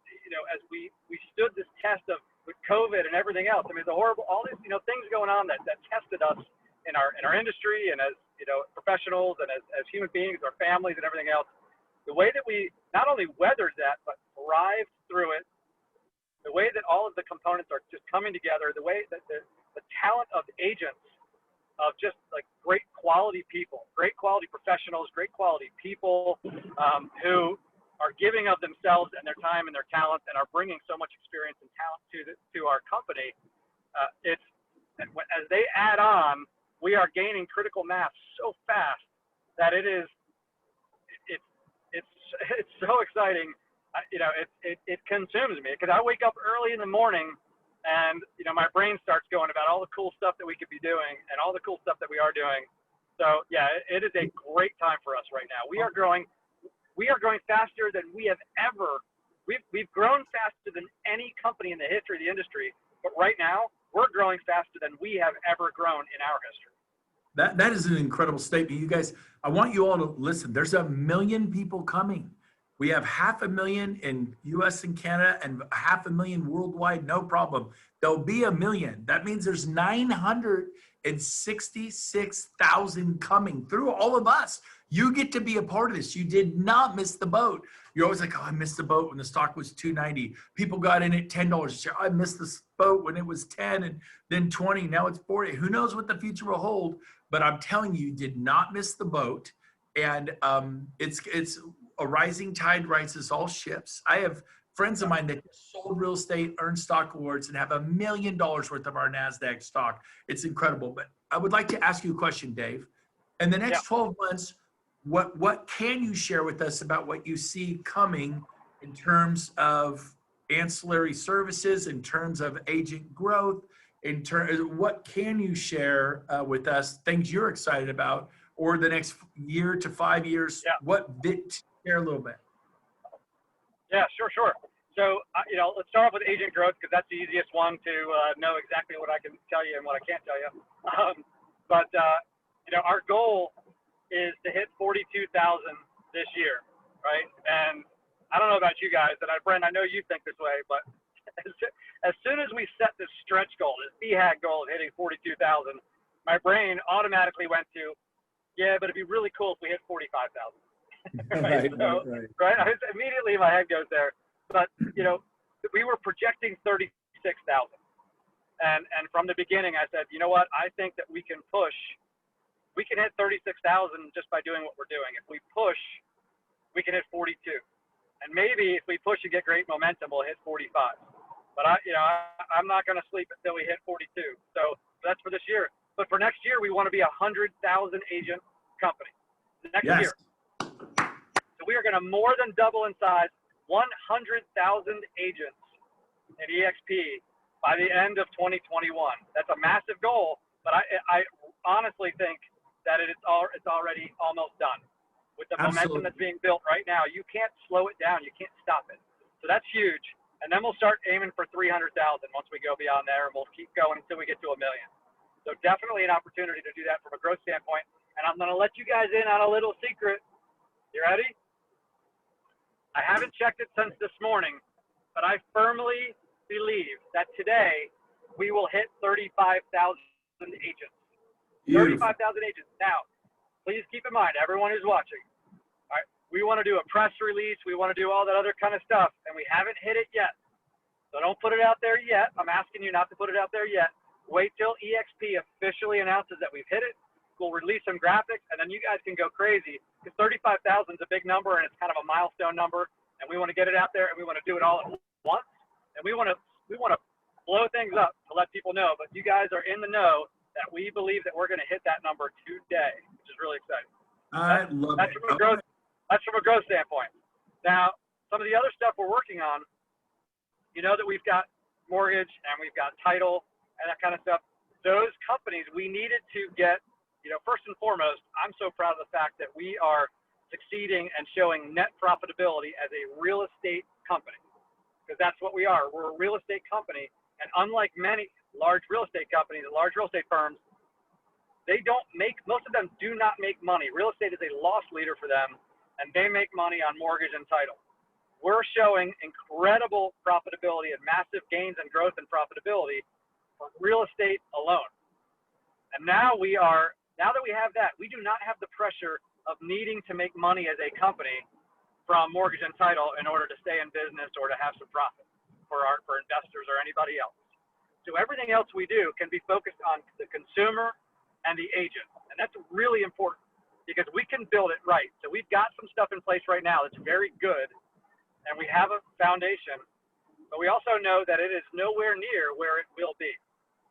as we stood this test of with COVID and everything else. I mean, the horrible, all these, things going on that tested us in our industry and as, professionals and as human beings, our families and everything else. The way that we not only weathered that, but thrived through it, the way that all of the components are just coming together, the way that the talent of agents, of just like great quality people, great quality professionals, great quality people who are giving of themselves and their time and their talent and are bringing so much experience and talent to our company. As they add on, we are gaining critical mass so fast that it's so exciting. It consumes me because I wake up early in the morning and my brain starts going about all the cool stuff that we could be doing and all the cool stuff that we are doing. So yeah, it is a great time for us right now. We are growing faster than we have ever. We've grown faster than any company in the history of the industry, but right now we're growing faster than we have ever grown in our history. That is an incredible statement. You guys, I want you all to listen. There's 1 million people coming. We have 500,000 in US and Canada and 500,000 worldwide, no problem. There'll be 1 million. That means there's 966,000 coming through all of us. You get to be a part of this. You did not miss the boat. You're always like, oh, I missed the boat when the stock was $2.90. People got in at $10 a share. I missed this boat when it was 10 and then 20. Now it's 40. Who knows what the future will hold? But I'm telling you, you did not miss the boat. And it's a rising tide rises all ships. I have friends of mine that sold real estate, earned stock awards, and have $1 million worth of our NASDAQ stock. It's incredible. But I would like to ask you a question, Dave. In the next 12 months, what can you share with us about what you see coming in terms of ancillary services, in terms of agent growth, what can you share with us, things you're excited about, or the next year to 5 years? Yeah. What bit, share a little bit. Yeah, sure. So, let's start off with agent growth because that's the easiest one to know exactly what I can tell you and what I can't tell you. But our goal is to hit 42,000 this year, right? And I don't know about you guys, and Brent, I know you think this way, but as soon as we set this stretch goal, this BHAG goal of hitting 42,000, my brain automatically went to, yeah, but it'd be really cool if we hit 45,000. Right. Immediately my head goes there. But, we were projecting 36,000. And from the beginning, I said, you know what? I think that we can hit 36,000 just by doing what we're doing. If we push, we can hit 42. And maybe if we push and get great momentum, we'll hit 45. But I'm not going to sleep until we hit 42. So that's for this year. But for next year, we want to be 100,000 agent company. Next year. So we are going to more than double in size, 100,000 agents in EXP by the end of 2021. That's a massive goal, but I honestly think that it's already almost done. With the momentum that's being built right now, you can't slow it down. You can't stop it. So that's huge. And then we'll start aiming for 300,000 once we go beyond there, and we'll keep going until we get to 1 million. So definitely an opportunity to do that from a growth standpoint. And I'm going to let you guys in on a little secret. You ready? I haven't checked it since this morning, but I firmly believe that today we will hit 35,000 agents. 35,000 agents. Now, please keep in mind, everyone who's watching, all right, we want to do a press release. We want to do all that other kind of stuff, and we haven't hit it yet. So don't put it out there yet. I'm asking you not to put it out there yet. Wait till EXP officially announces that we've hit it. We'll release some graphics, and then you guys can go crazy because 35,000 is a big number, and it's kind of a milestone number, and we want to get it out there, and we want to do it all at once, and we want to blow things up to let people know. But you guys are in the know that we believe that we're going to hit that number today, which is really exciting. I love it. That's from a growth standpoint. Now, some of the other stuff we're working on, that we've got mortgage and we've got title and that kind of stuff. Those companies, we needed to get, first and foremost, I'm so proud of the fact that we are succeeding and showing net profitability as a real estate company, because that's what we are. We're a real estate company, and unlike many large real estate companies and large real estate firms, they don't make, most of them do not make money. Real estate is a loss leader for them, and they make money on mortgage and title. We're showing incredible profitability and massive gains and growth and profitability for real estate alone. And now now that we have that, we do not have the pressure of needing to make money as a company from mortgage and title in order to stay in business or to have some profit for investors or anybody else. So everything else we do can be focused on the consumer and the agent. And that's really important because we can build it right. So we've got some stuff in place right now that's very good, and we have a foundation, but we also know that it is nowhere near where it will be.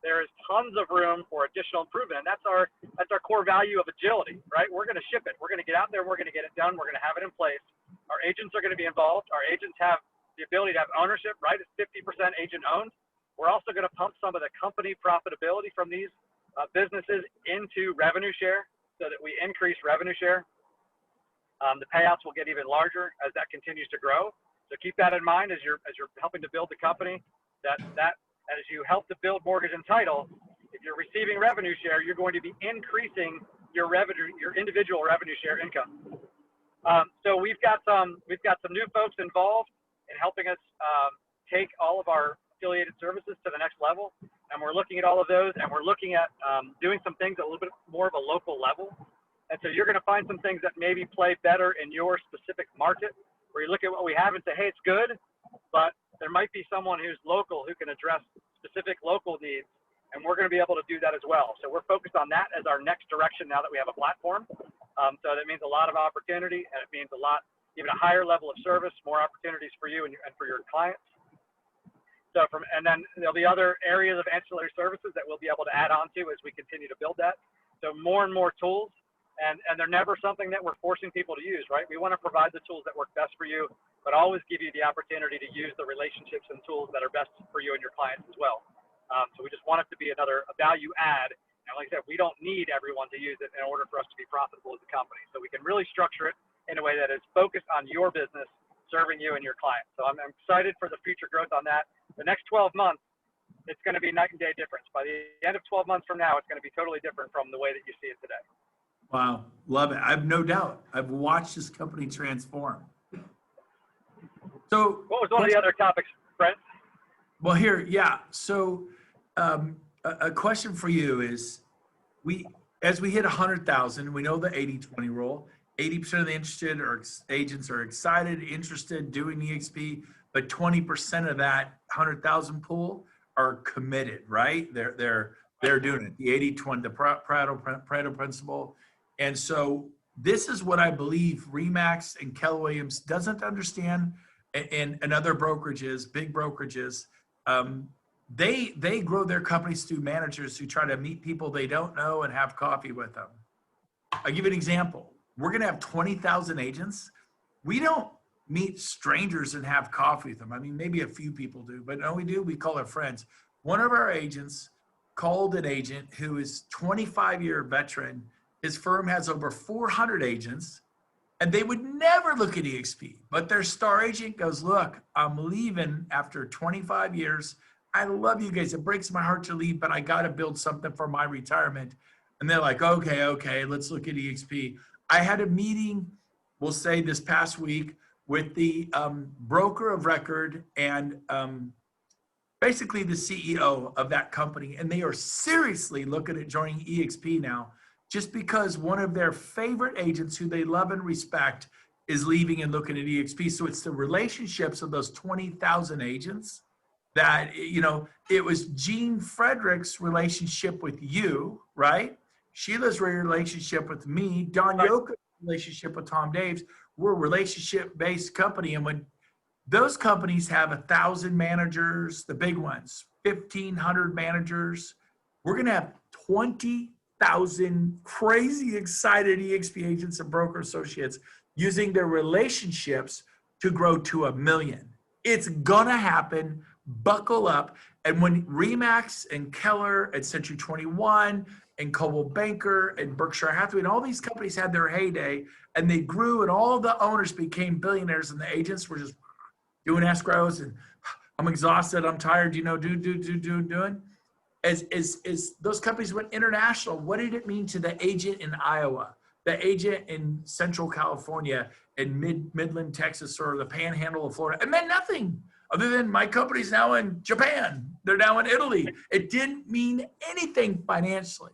There is tons of room for additional improvement. And that's our core value of agility, right? We're going to ship it. We're going to get out there. We're going to get it done. We're going to have it in place. Our agents are going to be involved. Our agents have the ability to have ownership, right? It's 50% agent owned. We're also going to pump some of the company profitability from these businesses into revenue share so that we increase revenue share. The payouts will get even larger as that continues to grow. So keep that in mind as you're helping to build the company, that as you help to build mortgage and title, if you're receiving revenue share, you're going to be increasing your individual revenue share income. So we've got some new folks involved in helping us take all of our affiliated services to the next level. And we're looking at all of those, and we're looking at doing some things at a little bit more of a local level. And so you're going to find some things that maybe play better in your specific market, where you look at what we have and say, hey, it's good, but there might be someone who's local who can address specific local needs. And we're going to be able to do that as well. So we're focused on that as our next direction now that we have a platform. So that means a lot of opportunity, and it means even a higher level of service, more opportunities for you and for your clients. So and then there'll be other areas of ancillary services that we'll be able to add on to as we continue to build that. So more and more tools, and they're never something that we're forcing people to use, right? We want to provide the tools that work best for you, but always give you the opportunity to use the relationships and tools that are best for you and your clients as well. So we just want it to be a value add. And like I said, we don't need everyone to use it in order for us to be profitable as a company. So we can really structure it in a way that is focused on your business, serving you and your clients. So I'm excited for the future growth on that. The next 12 months, it's going to be night and day difference. By the end of 12 months from now, it's going to be totally different from the way that you see it today. Wow, love it. I have no doubt. I've watched this company transform. So what was one of the other topics, Brent? Well, here, yeah. So a question for you is, as we hit 100,000, we know the 80-20 rule. 80% of the agents are excited, interested, doing EXP, but 20% of that 100,000 pool are committed, right? They're doing it. The 80-20, the Pareto principle. And so this is what I believe RE/MAX and Keller Williams doesn't understand, and other brokerages, big brokerages. They grow their companies through managers who try to meet people they don't know and have coffee with them. I'll give you an example. We're going to have 20,000 agents. We don't meet strangers and have coffee with them. I mean, maybe a few people do, but no, we do. We call our friends. One of our agents called an agent who is 25-year veteran. His firm has over 400 agents, and they would never look at EXP. But their star agent goes, look, I'm leaving after 25 years. I love you guys. It breaks my heart to leave, but I got to build something for my retirement. And they're like, okay, let's look at EXP. I had a meeting, we'll say this past week, with the broker of record and basically the CEO of that company. And they are seriously looking at joining EXP now, just because one of their favorite agents who they love and respect is leaving and looking at EXP. So it's the relationships of those 20,000 agents that, it was Jean Frederick's relationship with you, right? Sheila's relationship with me, Don Yoka's relationship with Tom Daves. We're a relationship-based company. And when those companies have 1,000 managers, the big ones, 1,500 managers, we're going to have 20,000 crazy excited EXP agents and broker associates using their relationships to grow to 1 million. It's going to happen. Buckle up. And when RE/MAX and Keller and Century 21 and Coldwell Banker and Berkshire Hathaway and all these companies had their heyday, and they grew, and all the owners became billionaires, and the agents were just doing escrows and I'm exhausted, I'm tired, doing. as those companies went international, what did it mean to the agent in Iowa, the agent in Central California, in Midland, Texas, or the Panhandle of Florida? It meant nothing other than my company's now in Japan. They're now in Italy. It didn't mean anything financially.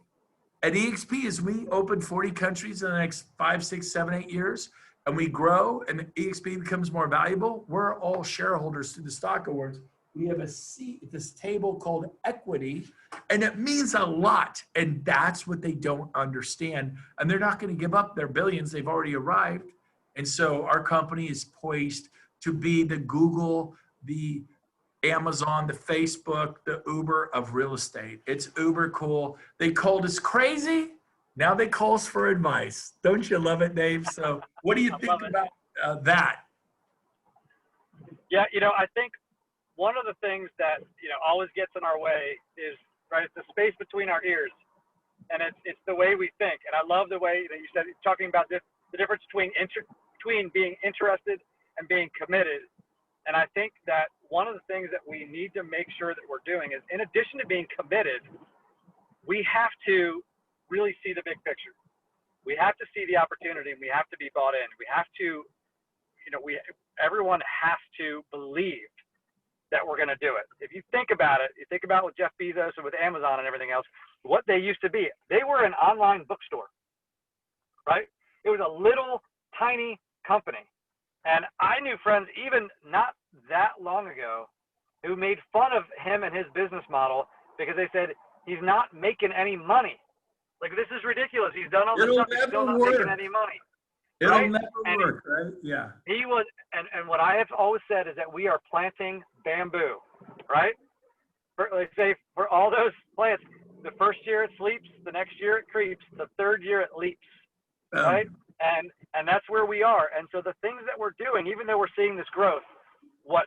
At EXP, as we open 40 countries in the next 5, 6, 7, 8 years, and we grow and EXP becomes more valuable, we're all shareholders through the stock awards. We have a seat at this table called equity, and it means a lot. And that's what they don't understand. And they're not going to give up their billions. They've already arrived. And so our company is poised to be the Google, the Amazon, the Facebook, the Uber of real estate. It's uber cool. They called us crazy. Now they call us for advice. Don't you love it, Dave? So what do you think about that? Yeah, I think one of the things that, always gets in our way is, right, it's the space between our ears. And it's the way we think. And I love the way that you said, talking about the difference between being interested and being committed. And I think that one of the things that we need to make sure that we're doing is, in addition to being committed, we have to really see the big picture. We have to see the opportunity, and we have to be bought in. We have to, everyone has to believe that we're going to do it. If you think about it, you think about with Jeff Bezos and with Amazon and everything else, what they used to be. They were an online bookstore, right? It was a little tiny company. And I knew friends, even not that long ago, who made fun of him and his business model because they said, he's not making any money. Like, this is ridiculous. He's done all this stuff, he's still not making any money. It'll never work, right? Yeah. He was, and what I have always said is that we are planting bamboo, right? Let's say for all those plants, the first year it sleeps, the next year it creeps, the third year it leaps, right? And that's where we are. And so the things that we're doing, even though we're seeing this growth, what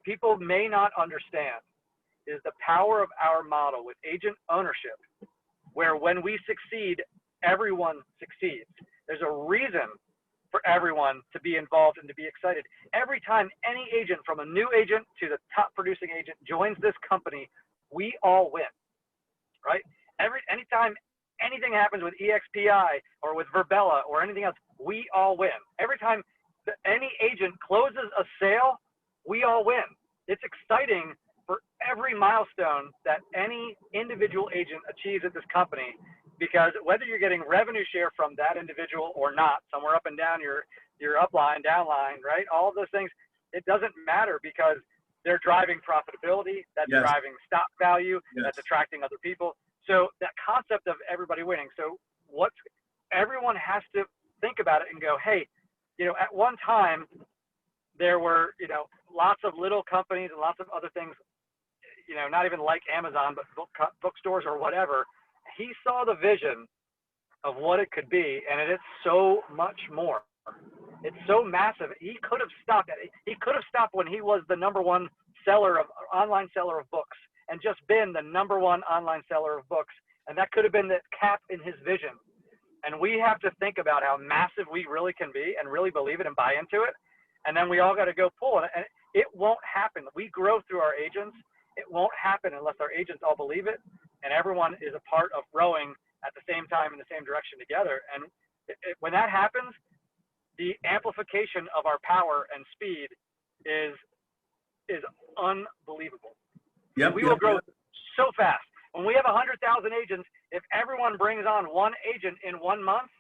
people may not understand is the power of our model with agent ownership, where when we succeed, everyone succeeds. There's a reason for everyone to be involved and to be excited. Every time any agent, from a new agent to the top producing agent, joins this company, we all win, right? Anytime anything happens with EXPI or with Verbella or anything else, we all win. Every time any agent closes a sale, we all win. It's exciting for every milestone that any individual agent achieves at this company, because whether you're getting revenue share from that individual or not, somewhere up and down your upline, downline, right? All of those things, it doesn't matter, because they're driving profitability, that's driving stock value, that's attracting other people. So that concept of everybody winning. So everyone has to think about it and go, hey, at one time there were, lots of little companies and lots of other things, not even like Amazon, but bookstores or whatever. He saw the vision of what it could be, and it is so much more. It's so massive. He could have stopped it. He could have stopped when he was the #1 online seller of books, and just been the #1 online seller of books. And that could have been the cap in his vision. And we have to think about how massive we really can be and really believe it and buy into it. And then we all got to go pull it. And it won't happen. We grow through our agents. It won't happen unless our agents all believe it and everyone is a part of growing at the same time in the same direction together. And when that happens, the amplification of our power and speed is unbelievable. We will grow so fast. When we have 100,000 agents, if everyone brings on one agent in 1 month,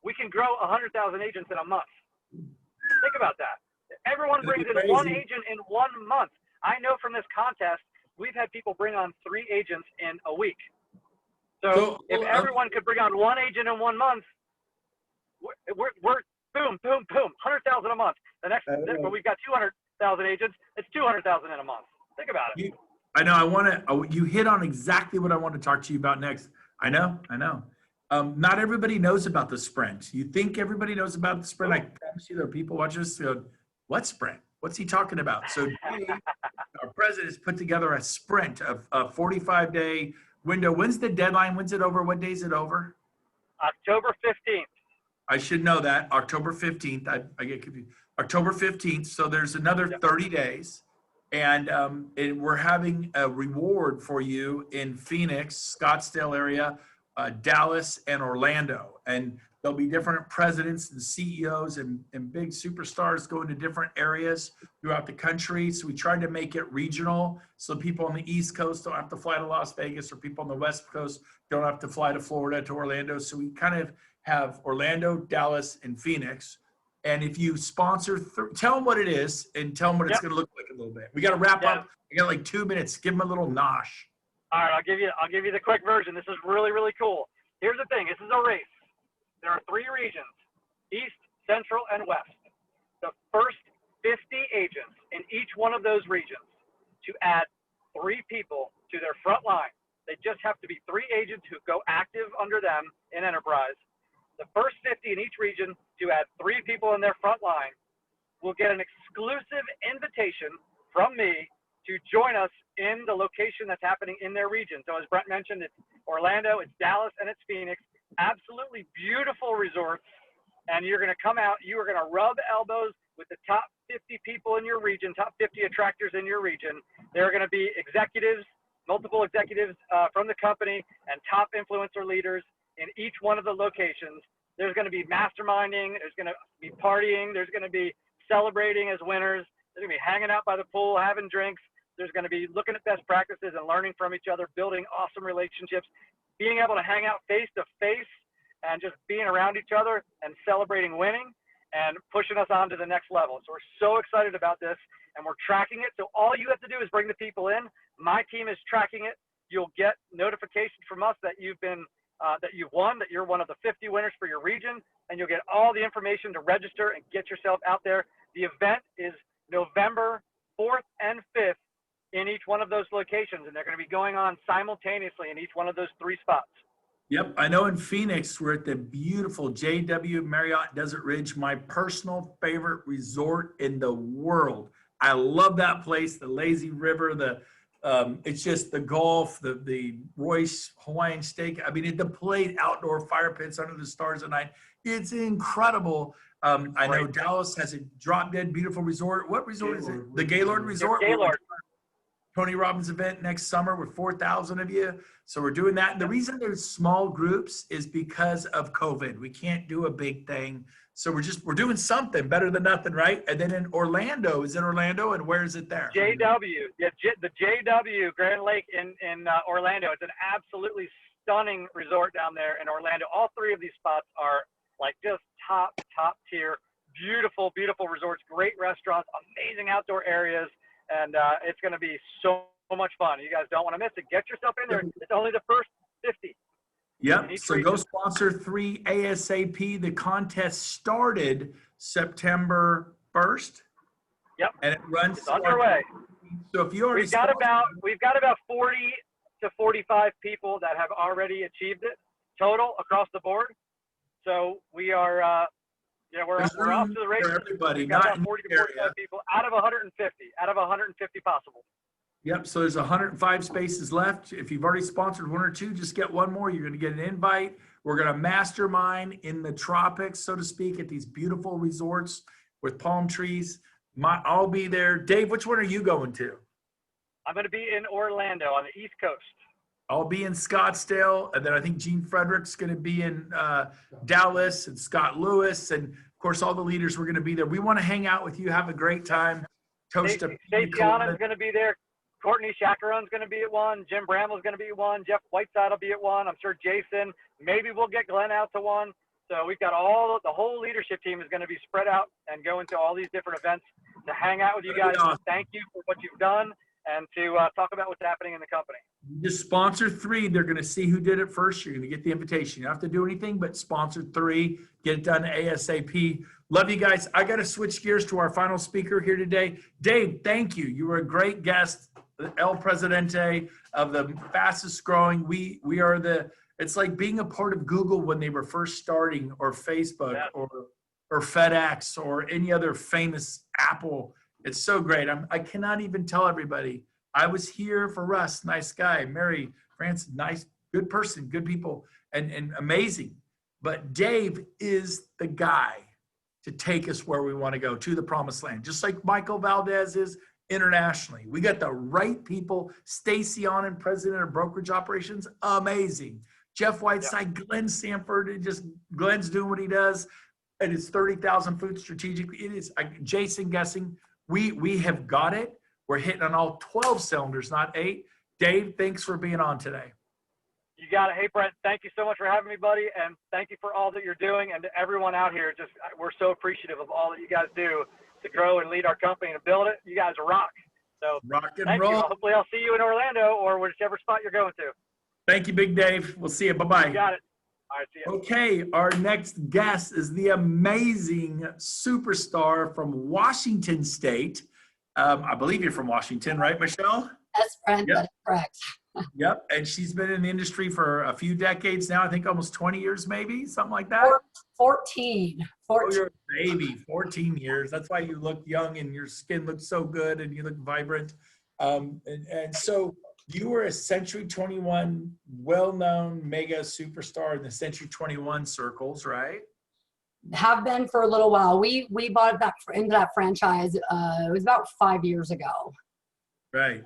we can grow 100,000 agents in a month. Think about that. If everyone brings in one agent in 1 month. I know from this contest, we've had people bring on 3 agents in a week. So if everyone could bring on one agent in 1 month, we're boom, boom, boom, 100,000 a month. The next, when we've got 200,000 agents, it's 200,000 in a month. Think about it. I know. You hit on exactly what I want to talk to you about next. I know. Not everybody knows about the sprint. You think everybody knows about the sprint? I promise you, there are people watching this go, "What sprint? What's he talking about?" So Dave, our president, has put together a sprint of a 45-day window. When's the deadline? When's it over? What day is it over? October 15th. I should know that. October 15th. I get confused. October 15th. So there's another 30 days. And we're having a reward for you in Phoenix, Scottsdale area, Dallas, and Orlando. And there'll be different presidents and CEOs and big superstars going to different areas throughout the country. So we tried to make it regional, so people on the East Coast don't have to fly to Las Vegas, or people on the West Coast don't have to fly to Florida, to Orlando. So we kind of have Orlando, Dallas, and Phoenix. And if you sponsor, tell them what it is and tell them what it's going to look like a little bit. We got to wrap up. I got like 2 minutes. Give them a little nosh. All right, I'll give you the quick version. This is really, really cool. Here's the thing. This is a race. There are 3 regions: East, Central, and West. The first 50 agents in each one of those regions to add 3 people to their front line. They just have to be 3 agents who go active under them in enterprise. The first 50 in each region to add 3 people in their front line will get an exclusive invitation from me to join us in the location that's happening in their region. So as Brent mentioned, it's Orlando, it's Dallas, and it's Phoenix. Absolutely beautiful resorts. And you're going to come out, you are going to rub elbows with the top 50 people in your region, top 50 attractors in your region. There are going to be executives, multiple executives from the company, and top influencer leaders in each one of the locations. There's going to be masterminding, there's going to be partying, there's going to be celebrating as winners, there's going to be hanging out by the pool, having drinks, there's going to be looking at best practices and learning from each other, building awesome relationships, being able to hang out face to face and just being around each other and celebrating winning and pushing us on to the next level. So we're so excited about this, and we're tracking it. So all you have to do is bring the people in. My team is tracking it. You'll get notification from us that you've been that you've won, that you're one of the 50 winners for your region, and you'll get all the information to register and get yourself out there. The event is November 4th and 5th in each one of those locations, and they're going to be going on simultaneously in each one of those 3 spots. Yep, I know in Phoenix, we're at the beautiful JW Marriott Desert Ridge, my personal favorite resort in the world. I love that place, the lazy river, it's just the golf, the Royce Hawaiian steak. I mean, the plate, outdoor fire pits under the stars at night. It's incredible. I know Dallas has a drop dead beautiful resort. What resort is it? The Gaylord Resort. Gaylord. Tony Robbins event next summer with 4,000 of you. So we're doing that. And the reason there's small groups is because of COVID. We can't do a big thing. So we're doing something better than nothing, right? And then in Orlando, is it Orlando, and where is it there? JW, yeah, the JW Grand Lake in Orlando. It's an absolutely stunning resort down there in Orlando. All 3 of these spots are like just top tier, beautiful resorts, great restaurants, amazing outdoor areas, and it's going to be so much fun. You guys don't want to miss it. Get yourself in there. It's only the first 50. Yep. So go sponsor 3 ASAP. The contest started September 1st. Yep. And it runs. It's underway. So if you already we've got about 40 to 45 people that have already achieved it total across the board. So we are we're off to the races. Everybody, we've got not about 40 to 45 people out of 150 possible. Yep. So there's 105 spaces left. If you've already sponsored 1 or 2, just get 1 more. You're going to get an invite. We're going to mastermind in the tropics, so to speak, at these beautiful resorts with palm trees. I'll be there. Dave, which one are you going to? I'm going to be in Orlando on the East Coast. I'll be in Scottsdale, and then I think Gene Frederick's going to be in Dallas, and Scott Lewis, and of course all the leaders were going to be there. We want to hang out with you, have a great time. Toast Stacey Allen's going to be there. Courtney Chacaron's going to be at one. Jim Bramwell's going to be at one. Jeff Whiteside will be at one. I'm sure Jason. Maybe we'll get Glenn out to one. So we've got the whole leadership team is going to be spread out and go into all these different events to hang out with you guys. Awesome. Thank you for what you've done and to talk about what's happening in the company. You just sponsor 3. They're going to see who did it first. You're going to get the invitation. You don't have to do anything but sponsor 3. Get it done ASAP. Love you guys. I got to switch gears to our final speaker here today. Dave, thank you. You were a great guest. El Presidente of the fastest growing. We are it's like being a part of Google when they were first starting, or Facebook, or FedEx, or any other famous Apple. It's so great. I cannot even tell everybody. I was here for Russ, nice guy. Mary France, nice, good person, good people, and amazing. But Dave is the guy to take us where we want to go, to the promised land. Just like Michael Valdez is, internationally. We got the right people. Stacy on and president of brokerage operations, amazing. Jeff Whiteside, Glenn Sanford, and just Glenn's doing what he does. And it's 30,000 foot strategically. It is Jason guessing. We have got it. We're hitting on all 12 cylinders, not 8. Dave, thanks for being on today. You got it. Hey, Brent, thank you so much for having me, buddy. And thank you for all that you're doing. And to everyone out here, we're so appreciative of all that you guys do to grow and lead our company and build it. You guys rock. So rock and thank roll. you. Hopefully I'll see you in Orlando or whichever spot you're going to. Thank you, Big Dave. We'll see you. Bye-bye. You got it. All right, see you. Okay, our next guest is the amazing superstar from Washington State. I believe you're from Washington, right, Michelle? That's Brent. Yep. That's correct. Yep, and she's been in the industry for a few decades now. I think almost 20 years, maybe, something like that. 14. Oh, you're a baby, 14 years. That's why you look young and your skin looks so good and you look vibrant. And so you were a Century 21 well-known mega superstar in the Century 21 circles, right? Have been for a little while. We bought that into that franchise. It was about 5 years ago. Right.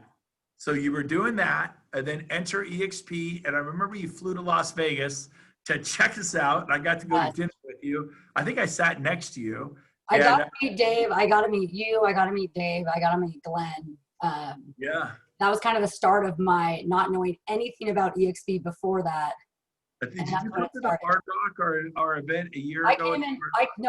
So you were doing that and then enter EXP. And I remember you flew to Las Vegas to check us out. And I got to go to dinner with you. I think I sat next to you. I got to meet Dave. I got to meet you. I got to meet Dave. I got to meet Glenn. Yeah. That was kind of the start of my not knowing anything about EXP before that. Did you come to the Hard Rock or our event a year ago?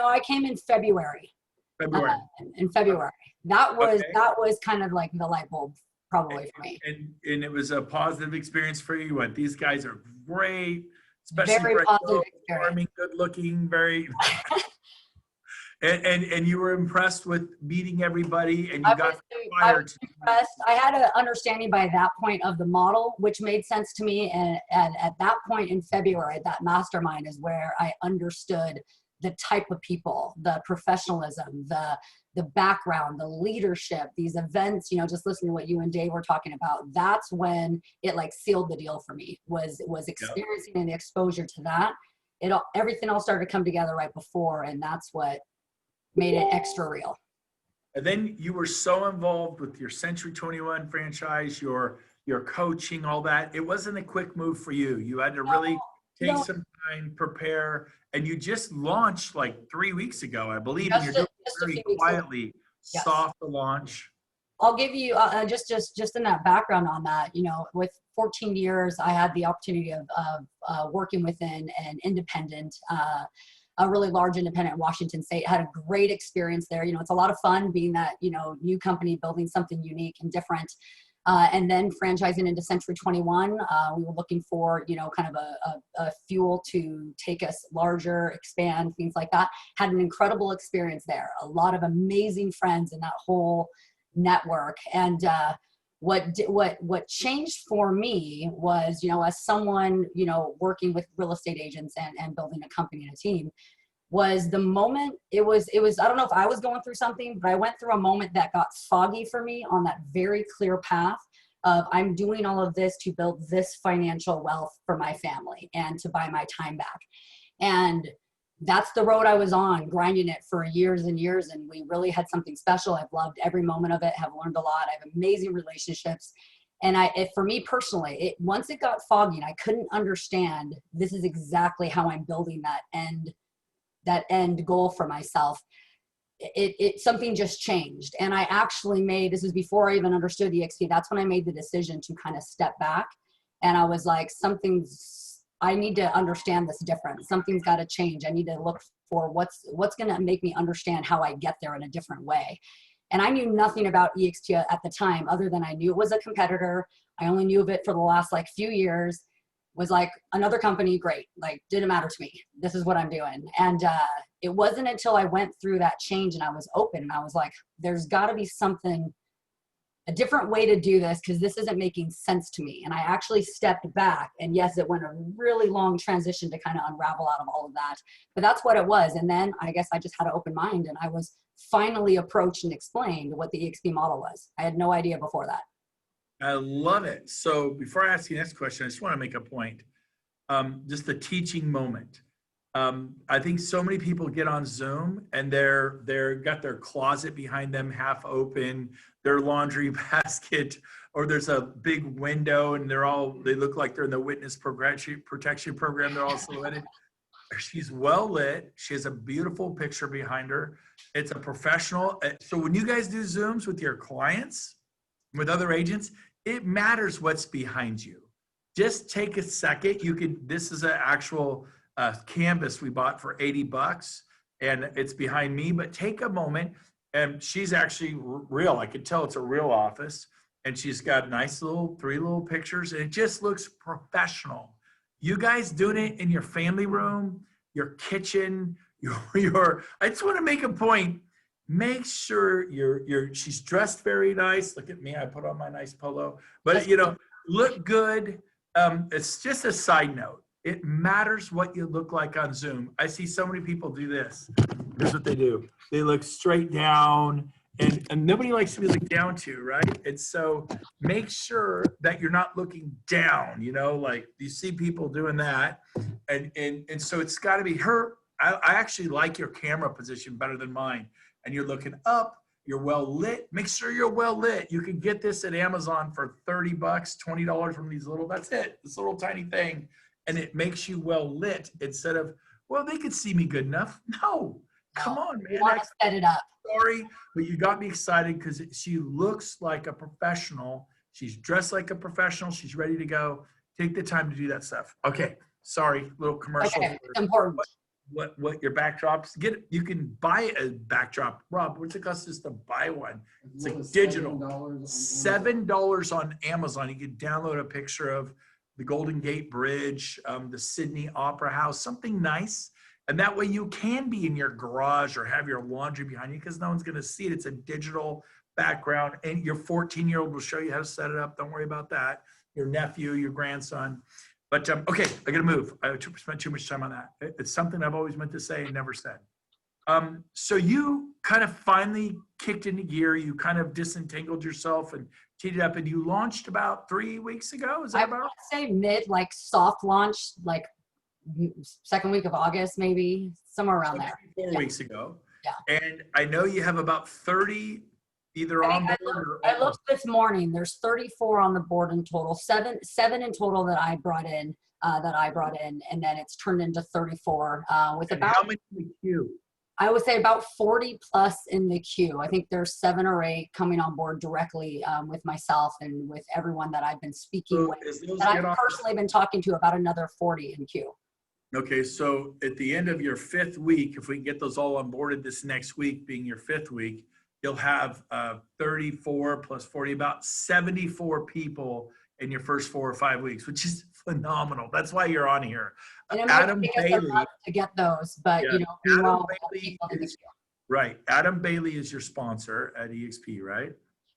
I came in February. February. In February. That was kind of like the light bulb probably for me. And it was a positive experience for you. You went, these guys are great, especially very positive experience. Good looking, very and you were impressed with meeting everybody and you got fired. Impressed. I had an understanding by that point of the model, which made sense to me. And at that point in February, that mastermind is where I understood the type of people, the professionalism, the background, the leadership, these events, just listening to what you and Dave were talking about. That's when it like sealed the deal for me, was experiencing and the exposure to that. Everything all started to come together right before, and that's what made it extra real. And then you were so involved with your Century 21 franchise, your coaching, all that. It wasn't a quick move for you. You had to really take some time, prepare, and you just launched like 3 weeks ago, I believe. And you're doing it very quietly, soft launch. I'll give you just in that background on that. With 14 years, I had the opportunity of working within an independent, a really large independent in Washington State. Had a great experience there. It's a lot of fun being that, new company, building something unique and different. And then franchising into Century 21, we were looking for, kind of a fuel to take us larger, expand, things like that. Had an incredible experience there. A lot of amazing friends in that whole network. And what changed for me was, as someone, working with real estate agents and building a company and a team, was the moment it was, I don't know if I was going through something, but I went through a moment that got foggy for me on that very clear path of I'm doing all of this to build this financial wealth for my family and to buy my time back. And that's the road I was on, grinding it for years and years. And we really had something special. I've loved every moment of it, have learned a lot. I have amazing relationships. And for me personally, once it got foggy and I couldn't understand, this is exactly how I'm building that end goal for myself. Something just changed. And I actually this is before I even understood EXP. That's when I made the decision to kind of step back. And I was like, I need to understand this different. Something's got to change. I need to look for what's going to make me understand how I get there in a different way. And I knew nothing about EXP at the time, other than I knew it was a competitor. I only knew of it for the last few years. Was like another company, great. Didn't matter to me. This is what I'm doing. And it wasn't until I went through that change and I was open and I was like, there's got to be a different way to do this, because this isn't making sense to me. And I actually stepped back, and yes, it went a really long transition to kind of unravel out of all of that, but that's what it was. And then I guess I just had an open mind, and I was finally approached and explained what the EXP model was. I had no idea before that. I love it. So before I ask you the next question, I just want to make a point. Just the teaching moment. I think so many people get on Zoom and they're got their closet behind them half open, their laundry basket, or there's a big window and they look like they're in the witness protection program. They're all silhouetted. She's well lit. She has a beautiful picture behind her. It's a professional. So when you guys do Zooms with your clients, with other agents, it matters what's behind you. Just take a second. This is an actual canvas we bought for $80 and it's behind me, but take a moment, and she's actually real. I could tell it's a real office, and she's got nice three little pictures, and it just looks professional. You guys doing it in your family room, your kitchen, I just want to make a point. Make sure she's dressed very nice. Look at me, I put on my nice polo, but look good. It's just a side note. It matters what you look like on Zoom. I see so many people do this. Here's what they do. They look straight down, and nobody likes to be looked down to, right? And so make sure that you're not looking down, like you see people doing that. And so it's got to be her. I actually like your camera position better than mine. And you're looking up, you're well lit. Make sure you're well lit. You can get this at Amazon for $30, $20 from these that's it, this little tiny thing. And it makes you well lit instead of, well, they could see me good enough. No, come on, man. You want to set it up. Sorry, but you got me excited because she looks like a professional. She's dressed like a professional. She's ready to go. Take the time to do that stuff. Okay, sorry, little commercial. Okay, it's important. What your backdrops you can buy a backdrop. Rob, what's it cost us to buy one? It's like digital. $7 on Amazon. You can download a picture of the Golden Gate Bridge, the Sydney Opera House, something nice. And that way you can be in your garage or have your laundry behind you because no one's going to see it. It's a digital background, and your 14-year-old will show you how to set it up. Don't worry about that. Your nephew, your grandson. But okay, I got to move. I spent too much time on that. It's something I've always meant to say and never said. So you kind of finally kicked into gear. You kind of disentangled yourself and teed it up, and you launched about 3 weeks ago. Is that about? I want to say like soft launch, like second week of August, maybe somewhere around there. 4 weeks ago. Yeah. And I know you have about 30 either on board or. I looked this morning. There's 34 on the board in total. Seven in total that I brought in. And then it's turned into 34 with And about. how many in the queue? I would say about 40 plus in the queue. I think there's 7 or 8 coming on board directly with myself and with everyone that I've been speaking with. That I've personally been talking to, about another 40 in queue. Okay, so at the end of your 5th week, if we can get those all onboarded this next week, being your 5th week, you'll have 34 plus 40, about 74 people in your first 4 or 5 weeks, which is phenomenal. That's why you're on here. And it might take us a month to get those, but we want people in the queue. Right. Adam Bailey is your sponsor at EXP, right?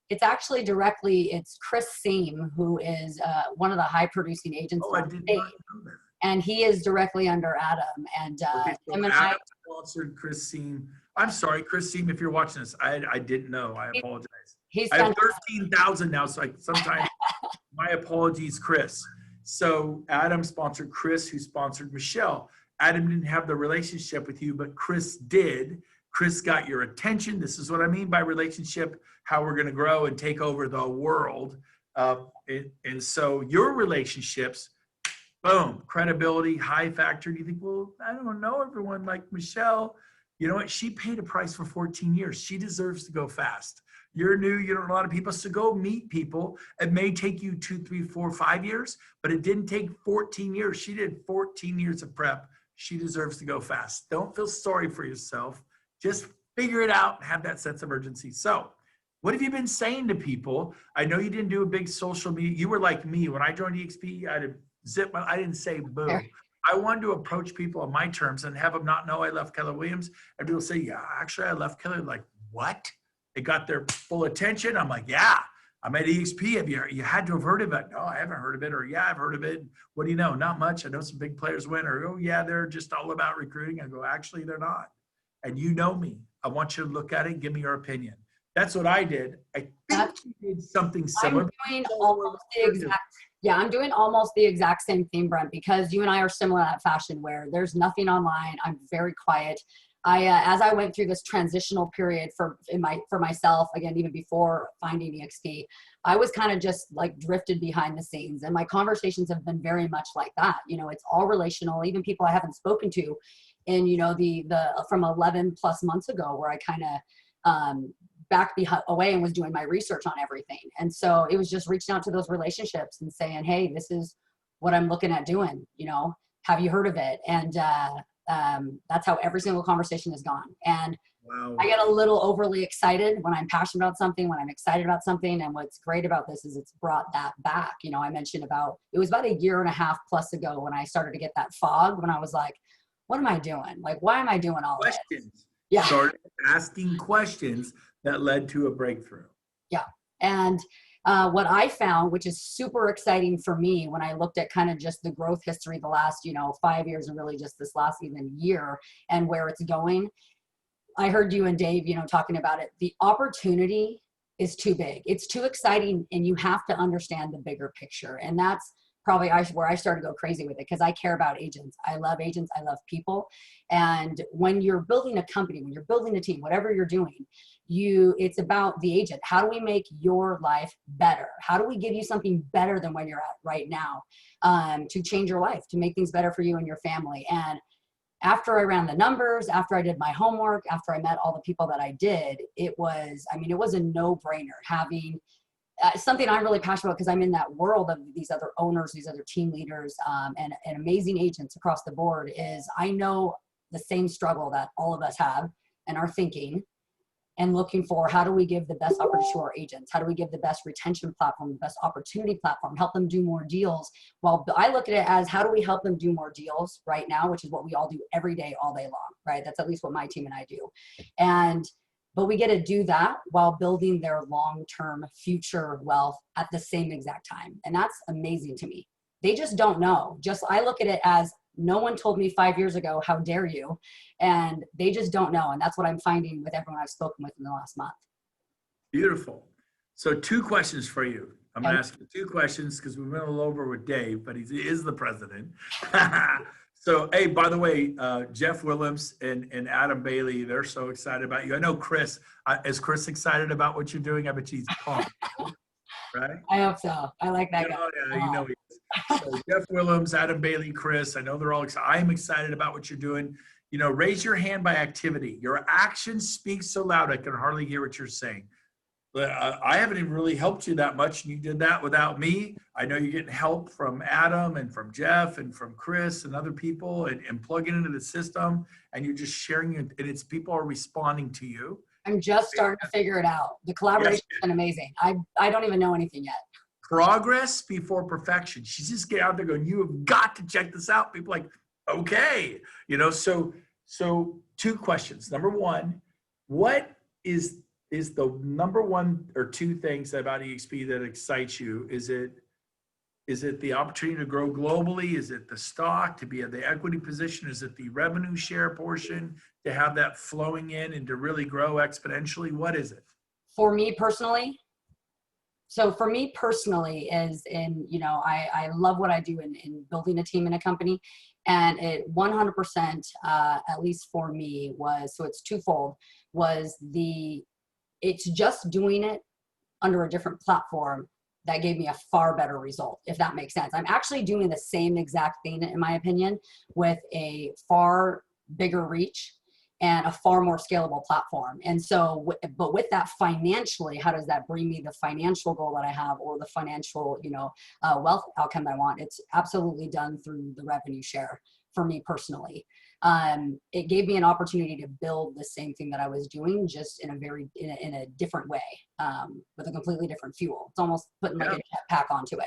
It's actually it's Chris Seam, who is one of the high producing agents. Oh, I did not know that. And he is directly under Adam. And okay, so him and Adam sponsored Chris Seam. I'm sorry, Chris Seam, if you're watching this, I didn't know. I apologize. I have 13,000 now, so sometimes my apologies, Chris. So Adam sponsored Chris, who sponsored Michelle. Adam didn't have the relationship with you, but Chris did. Chris got your attention. This is what I mean by relationship, how we're going to grow and take over the world. And so your relationships, boom, credibility, high factor. You think, well, I don't know everyone like Michelle. You know what? She paid a price for 14 years. She deserves to go fast. You're new, you don't know a lot of people, so go meet people. It may take you 2, 3, 4, 5 years, but it didn't take 14 years. She did 14 years of prep. She deserves to go fast. Don't feel sorry for yourself. Just figure it out and have that sense of urgency. So what have you been saying to people? I know you didn't do a big social media. You were like me. When I joined EXP, I didn't say boo. I wanted to approach people on my terms and have them not know I left Keller Williams. And people say, yeah, actually I left Keller. Like, what? They got their full attention. I'm like, yeah, I'm at EXP. Have you had to have heard of it? No, I haven't heard of it. Or yeah, I've heard of it. What do you know? Not much. I know some big players win. Or, oh yeah, they're just all about recruiting. I go, actually, they're not. And you know me. I want you to look at it and give me your opinion. That's what I did. I think That's- you did something I'm similar. doing almost the exact, yeah, I'm doing almost the exact same thing, Brent, because you and I are similar in that fashion where there's nothing online. I'm very quiet. As I went through this transitional period for myself, again, even before finding EXP, I was kind of just like drifted behind the scenes, and my conversations have been very much like that. You know, it's all relational, even people I haven't spoken to in, you know, the from 11 plus months ago, where I kind of backed away and was doing my research on everything. And so it was just reaching out to those relationships and saying, hey, this is what I'm looking at doing, you know, have you heard of it? And that's how every single conversation has gone. And Wow. I get a little overly excited when I'm passionate about something, when I'm excited about something. And what's great about this is it's brought that back. You know, I mentioned it was about a year and a half plus ago when I started to get that fog, when I was like, what am I doing? Like, why am I doing all this? Questions. Yeah. Started asking questions that led to a breakthrough. Yeah. And what I found, which is super exciting for me when I looked at kind of just the growth history the last, 5 years and really just this last even year and where it's going. I heard you and Dave, talking about it. The opportunity is too big. It's too exciting, and you have to understand the bigger picture. And that's probably where I started to go crazy with it, because I care about agents. I love agents. I love people. And when you're building a company, when you're building a team, whatever you're doing, it's about the agent. How do we make your life better? How do we give you something better than what you're at right now, to change your life, to make things better for you and your family? And after I ran the numbers, after I did my homework, after I met all the people that I did, it was a no-brainer having something I'm really passionate about, because I'm in that world of these other owners, these other team leaders, and amazing agents across the board. Is I know the same struggle that all of us have and are thinking and looking for. How do we give the best opportunity to our agents? How do we give the best retention platform, the best opportunity platform, help them do more deals? Well, I look at it as, how do we help them do more deals right now, which is what we all do every day, all day long, right? That's at least what my team and I do. But we get to do that while building their long-term future wealth at the same exact time. And that's amazing to me. They just don't know. I look at it as, no one told me 5 years ago, how dare you? And they just don't know. And that's what I'm finding with everyone I've spoken with in the last month. Beautiful. So 2 questions for you. I'm going to ask you 2 questions because we went a little over with Dave, but he is the president. So, hey, by the way, Jeff Willems and Adam Bailey, they're so excited about you. I know Chris, is Chris excited about what you're doing? I bet he's pumped, right? I hope so. I like that guy. Yeah, he is. So Jeff Willems, Adam Bailey, Chris, I know they're all excited. I'm excited about what you're doing. Raise your hand by activity. Your action speaks so loud, I can hardly hear what you're saying. I haven't even really helped you that much, and you did that without me. I know you're getting help from Adam and from Jeff and from Chris and other people, and plugging into the system, and you're just sharing it, and it's people are responding to you. I'm just starting to figure it out. The collaboration has been amazing. I don't even know anything yet. Progress before perfection. She's just getting out there going, you have got to check this out. People are like, okay. So 2 questions. Number 1, what is the number 1 or 2 things about EXP that excites you? Is it the opportunity to grow globally? Is it the stock, to be at the equity position? Is it the revenue share portion, to have that flowing in and to really grow exponentially? What is it? For me personally, is I love what I do in building a team in a company. And it 100%, at least for me, it's twofold, it's just doing it under a different platform that gave me a far better result, if that makes sense. I'm actually doing the same exact thing, in my opinion, with a far bigger reach and a far more scalable platform. And so, but with that financially, how does that bring me the financial goal that I have, or the financial, wealth outcome that I want? It's absolutely done through the revenue share for me personally. It gave me an opportunity to build the same thing that I was doing, just in a different way, with a completely different fuel. It's almost putting like a jetpack onto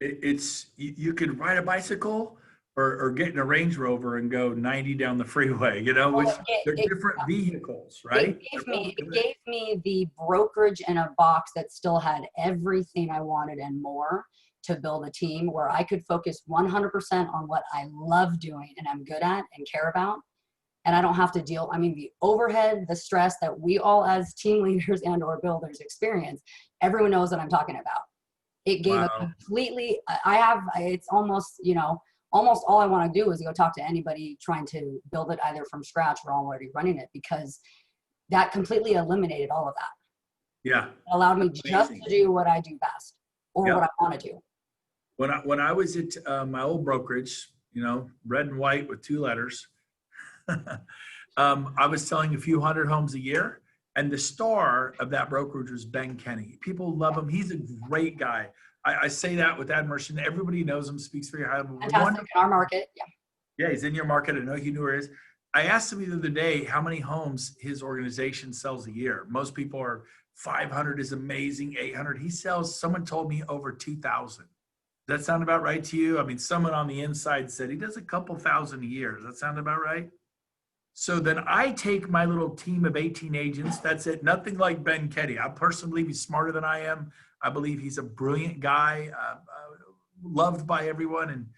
it. You could ride a bicycle or get in a Range Rover and go 90 down the freeway, which they're different vehicles, right? It gave me the brokerage in a box that still had everything I wanted and more, to build a team where I could focus 100% on what I love doing and I'm good at and care about, and I don't have to deal. I mean, the overhead, the stress that we all as team leaders and or builders experience, everyone knows what I'm talking about. It gave a completely, it's almost, you know, almost all I want to do is go talk to anybody trying to build it either from scratch or already running it, because that completely eliminated all of that. Yeah. It allowed me just to do what I do best, or what I want to do. When I was at my old brokerage, you know, red and white with 2 letters, I was selling a few hundred homes a year, and the star of that brokerage was Ben Kenny. People love him. He's a great guy. I say that with admiration. Everybody knows him, speaks very highly. Fantastic in our market. Yeah. Yeah, he's in your market. I know you knew where he is. I asked him the other day how many homes his organization sells a year. Most people are 500 is amazing, 800. He sells, someone told me, over 2,000. Does that sound about right to you? I mean, someone on the inside said he does a couple thousand a year. Does that sound about right? So then I take my little team of 18 agents. That's it. Nothing like Ben Kenny. I personally believe he's smarter than I am. I believe he's a brilliant guy, loved by everyone.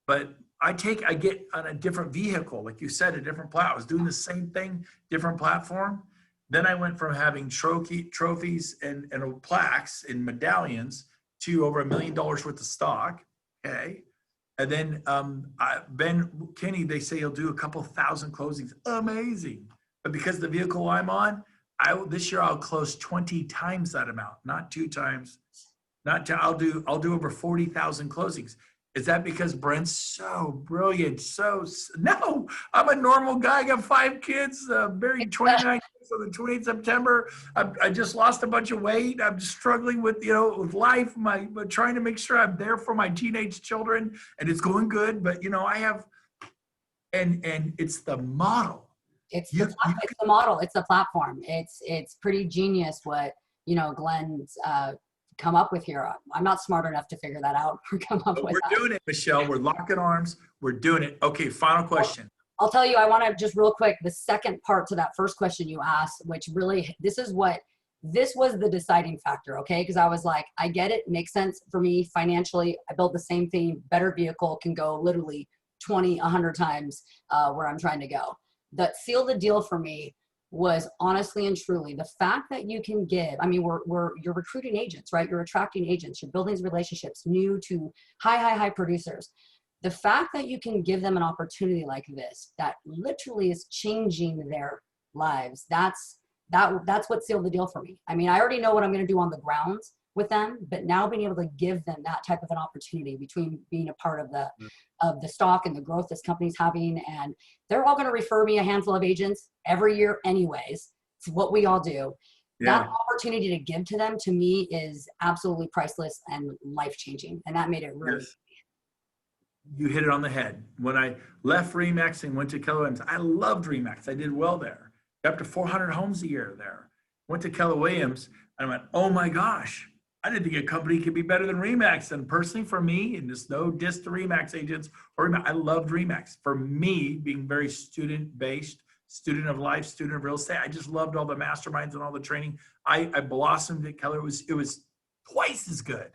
But I get on a different vehicle, like you said, a different platform. I was doing the same thing, different platform. Then I went from having trophies and plaques and medallions to over $1 million worth of stock. Okay. And then Ben Kenny, they say he'll do a couple thousand closings. Amazing. But because the vehicle I'm on, this year I'll close 20 times that amount, not 2 times. I'll do over 40,000 closings. Is that because Brent's so brilliant? No, I'm a normal guy. I got 5 kids, married 29 years on the 28th September. I just lost a bunch of weight. I'm struggling with, you know, with life, trying to make sure I'm there for my teenage children, and it's going good. But, you know, I have, and it's the model. It's the model. It's the platform. It's pretty genius what, you know, Glenn's come up with here. I'm not smart enough to figure that out or come up with that. We're doing it, Michelle. We're locking arms. We're doing it. Okay, final question. I'll tell you, I want to just real quick, the second part to that first question you asked, which really, this was the deciding factor, okay? Because I was like, I get it, makes sense for me financially. I built the same thing, better vehicle, can go literally 20, 100 times where I'm trying to go. That sealed the deal for me was honestly and truly the fact that you can give. I mean, you're recruiting agents, right? You're attracting agents, you're building these relationships, new to high producers. The fact that you can give them an opportunity like this, that literally is changing their lives. That's what sealed the deal for me. I mean, I already know what I'm going to do on the grounds with them, but now being able to give them that type of an opportunity between being a part of the stock and the growth this company's having, and they're all going to refer me a handful of agents every year anyways. It's what we all do. Yeah. That opportunity to give to them, to me, is absolutely priceless and life-changing, and that made it really. Yes. You hit it on the head. When I left RE/MAX and went to Keller Williams, I loved RE/MAX. I did well there. Got up to 400 homes a year there. Went to Keller Williams, and I went, oh my gosh, I didn't think a company could be better than RE/MAX. And personally, for me, and there's no diss to RE/MAX agents, I loved RE/MAX. For me, being very student-based, student of life, student of real estate, I just loved all the masterminds and all the training. I blossomed at Keller. It was twice as good.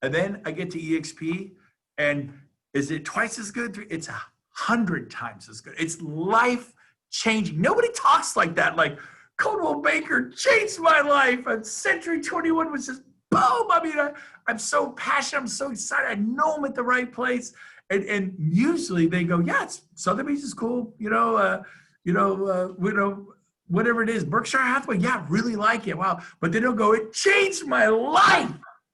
And then I get to EXP, and is it twice as good? It's 100 times as good. It's life-changing. Nobody talks like that. Like, Conord Baker changed my life. And Century 21 was just boom. I mean, I'm so passionate. I'm so excited. I know I'm at the right place. And usually they go, yeah, Sotheby's is cool. Whatever it is, Berkshire Hathaway, yeah, really like it. Wow. But they don't go, it changed my life.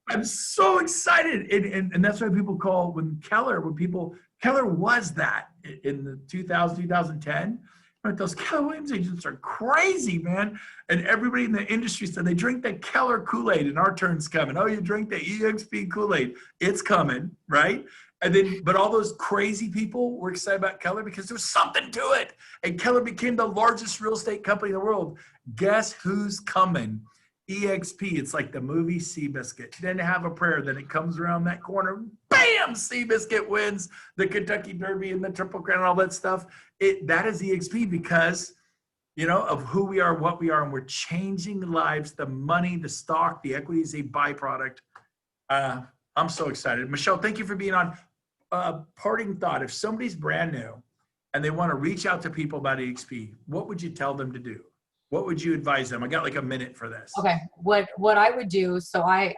I'm so excited. And that's why people call Keller was that in the 2010. But those Keller Williams agents are crazy, man. And everybody in the industry said they drink the Keller Kool-Aid, and our turn's coming. Oh, you drink the EXP Kool-Aid. It's coming, right? But all those crazy people were excited about Keller because there was something to it. And Keller became the largest real estate company in the world. Guess who's coming? EXP. It's like the movie Seabiscuit. Then have a prayer. Then it comes around that corner. Bam! Seabiscuit wins the Kentucky Derby and the Triple Crown and all that stuff. That is EXP because, of who we are, what we are, and we're changing lives. The money, the stock, the equity is a byproduct. I'm so excited. Michelle, thank you for being on. Parting thought: if somebody's brand new and they want to reach out to people about EXP, what would you tell them to do? What would you advise them? I got like a minute for this. Okay. What I would do, so I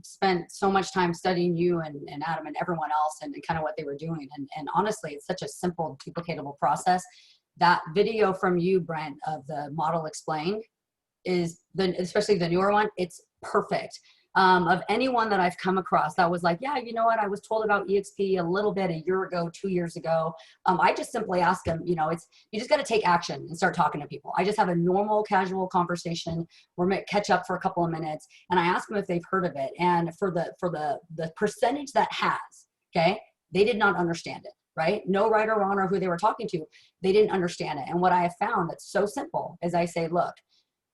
spent so much time studying you and Adam and everyone else and kind of what they were doing. And honestly, it's such a simple duplicatable process. That video from you, Brent, of the model explained is especially the newer one, it's perfect. Of anyone that I've come across that was like, yeah, you know what, I was told about EXP a little bit a year ago, 2 years ago. I just simply ask them, you just got to take action and start talking to people. I just have a normal, casual conversation. We're catch up for a couple of minutes, and I ask them if they've heard of it. And for the percentage that has, okay, they did not understand it, right? No right or wrong or who they were talking to, they didn't understand it. And what I have found that's so simple is I say, look,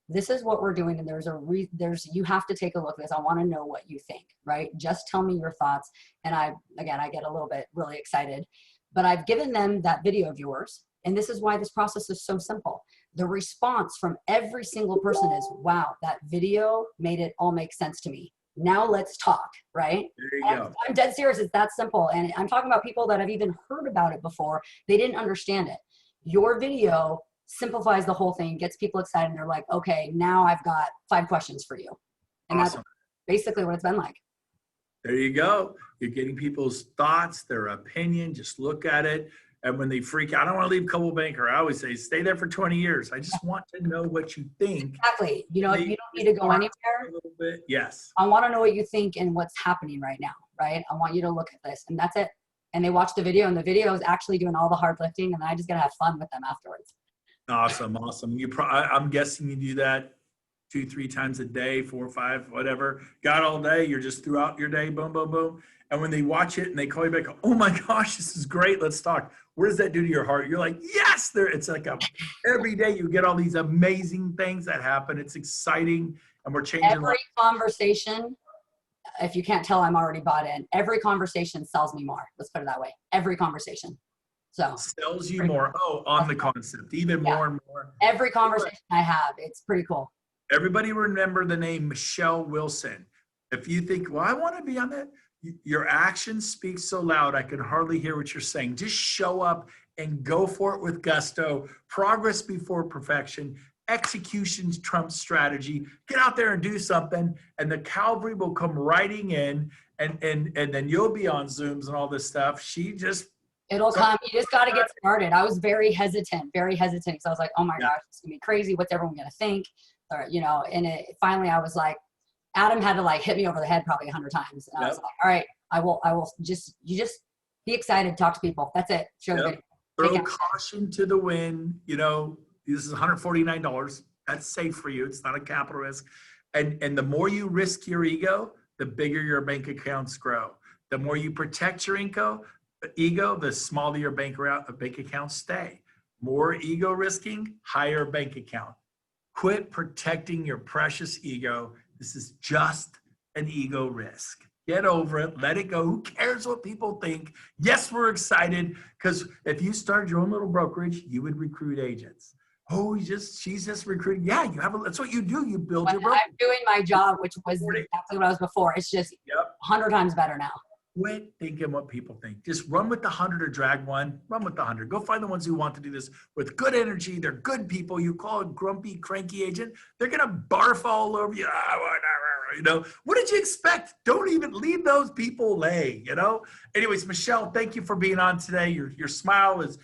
this is what we're doing, and you have to take a look at this. I want to know what you think, right? Just tell me your thoughts. And I get a little bit really excited, but I've given them that video of yours, and this is why this process is so simple. The response from every single person is, wow, that video made it all make sense to me. Now let's talk, right? There you go. I'm dead serious. It's that simple. And I'm talking about people that have even heard about it before. They didn't understand it. Your video simplifies the whole thing, gets people excited, and they're like, okay, now I've got 5 questions for you. And Awesome. That's basically what it's been like. There you go. You're getting people's thoughts, their opinion. Just look at it. And when they freak out, I don't want to leave Coldwell Banker. I always say, stay there for 20 years. I just want to know what you think. Exactly. You don't need to go anywhere. A little bit. Yes. I want to know what you think and what's happening right now, right? I want you to look at this, and that's it. And they watch the video, and the video is actually doing all the hard lifting, and I just got to have fun with them afterwards. Awesome. Awesome. I'm guessing you do that 2-3 times a day, 4 or 5, whatever. Got all day. You're just throughout your day. Boom, boom, boom. And when they watch it and they call you back, oh my gosh, this is great. Let's talk. What does that do to your heart? You're like, yes, it's like every day you get all these amazing things that happen. It's exciting. And we're changing. Every conversation, if you can't tell, I'm already bought in. Every conversation sells me more. Let's put it that way. Every conversation. So sells you more. Oh, on the concept, even more and more. Every conversation I have, it's pretty cool. Everybody remember the name Michelle Wilson. If you think, well, I want to be on that, your actions speak so loud, I can hardly hear what you're saying. Just show up and go for it with gusto. Progress before perfection. Execution's trumps strategy. Get out there and do something, and the cavalry will come riding in, and then you'll be on Zooms and all this stuff. It'll come. You just got to get started. I was very hesitant because I was like, oh my gosh, it's gonna be crazy. What's everyone gonna think? Or, and finally I was like, Adam had to like hit me over the head probably 100 times. And I was like, all right, I will just be excited, talk to people. That's it. Show the video. Throw caution to the wind. This is $149. That's safe for you. It's not a capital risk. And the more you risk your ego, the bigger your bank accounts grow. The more you protect your ego, the smaller your bank accounts stay. More ego risking, higher bank account. Quit protecting your precious ego. This is just an ego risk. Get over it. Let it go. Who cares what people think? Yes, we're excited, because if you started your own little brokerage, you would recruit agents. Oh, she's just recruiting. Yeah, that's what you do. You build your brokerage. I'm doing my job, which was exactly what I was before. It's just 100 times better now. Quit thinking what people think. Just run with the 100 or drag one. Run with the 100. Go find the ones who want to do this with good energy. They're good people. You call a grumpy, cranky agent, they're going to barf all over you. What did you expect? Don't even leave those people lay, Anyways, Michelle, thank you for being on today. Your smile is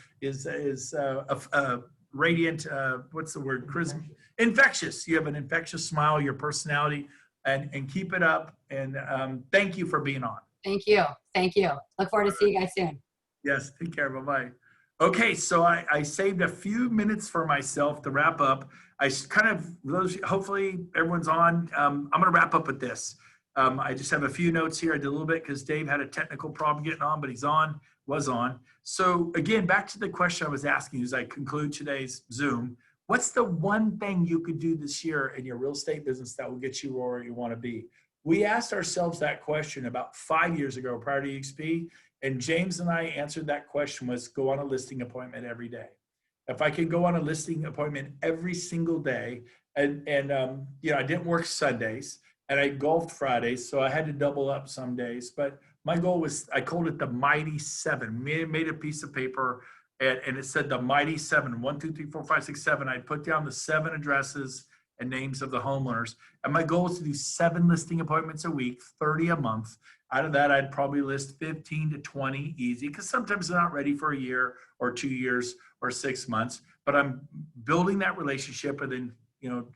radiant. What's the word? Charisma. Infectious. You have an infectious smile, your personality, and keep it up. And thank you for being on. Thank you. Look forward to seeing you guys soon. Yes. Take care. Bye-bye. Okay. So I saved a few minutes for myself to wrap up. Hopefully everyone's on. I'm going to wrap up with this. I just have a few notes here. I did a little bit because Dave had a technical problem getting on, but was on. So again, back to the question I was asking as I conclude today's Zoom. What's the one thing you could do this year in your real estate business that will get you where you want to be? We asked ourselves that question about 5 years ago prior to EXP, and James and I answered that question was go on a listing appointment every day. If I could go on a listing appointment every single day, and I didn't work Sundays, and I golfed Fridays, so I had to double up some days, but my goal was, I called it the Mighty 7. Made a piece of paper and it said the mighty seven, 1, 2, 3, 4, 5, 6, 7. I put down the 7 addresses and names of the homeowners. And my goal is to do 7 listing appointments a week, 30 a month. Out of that, I'd probably list 15 to 20 easy, because sometimes they're not ready for a year or 2 years or 6 months, but I'm building that relationship and then,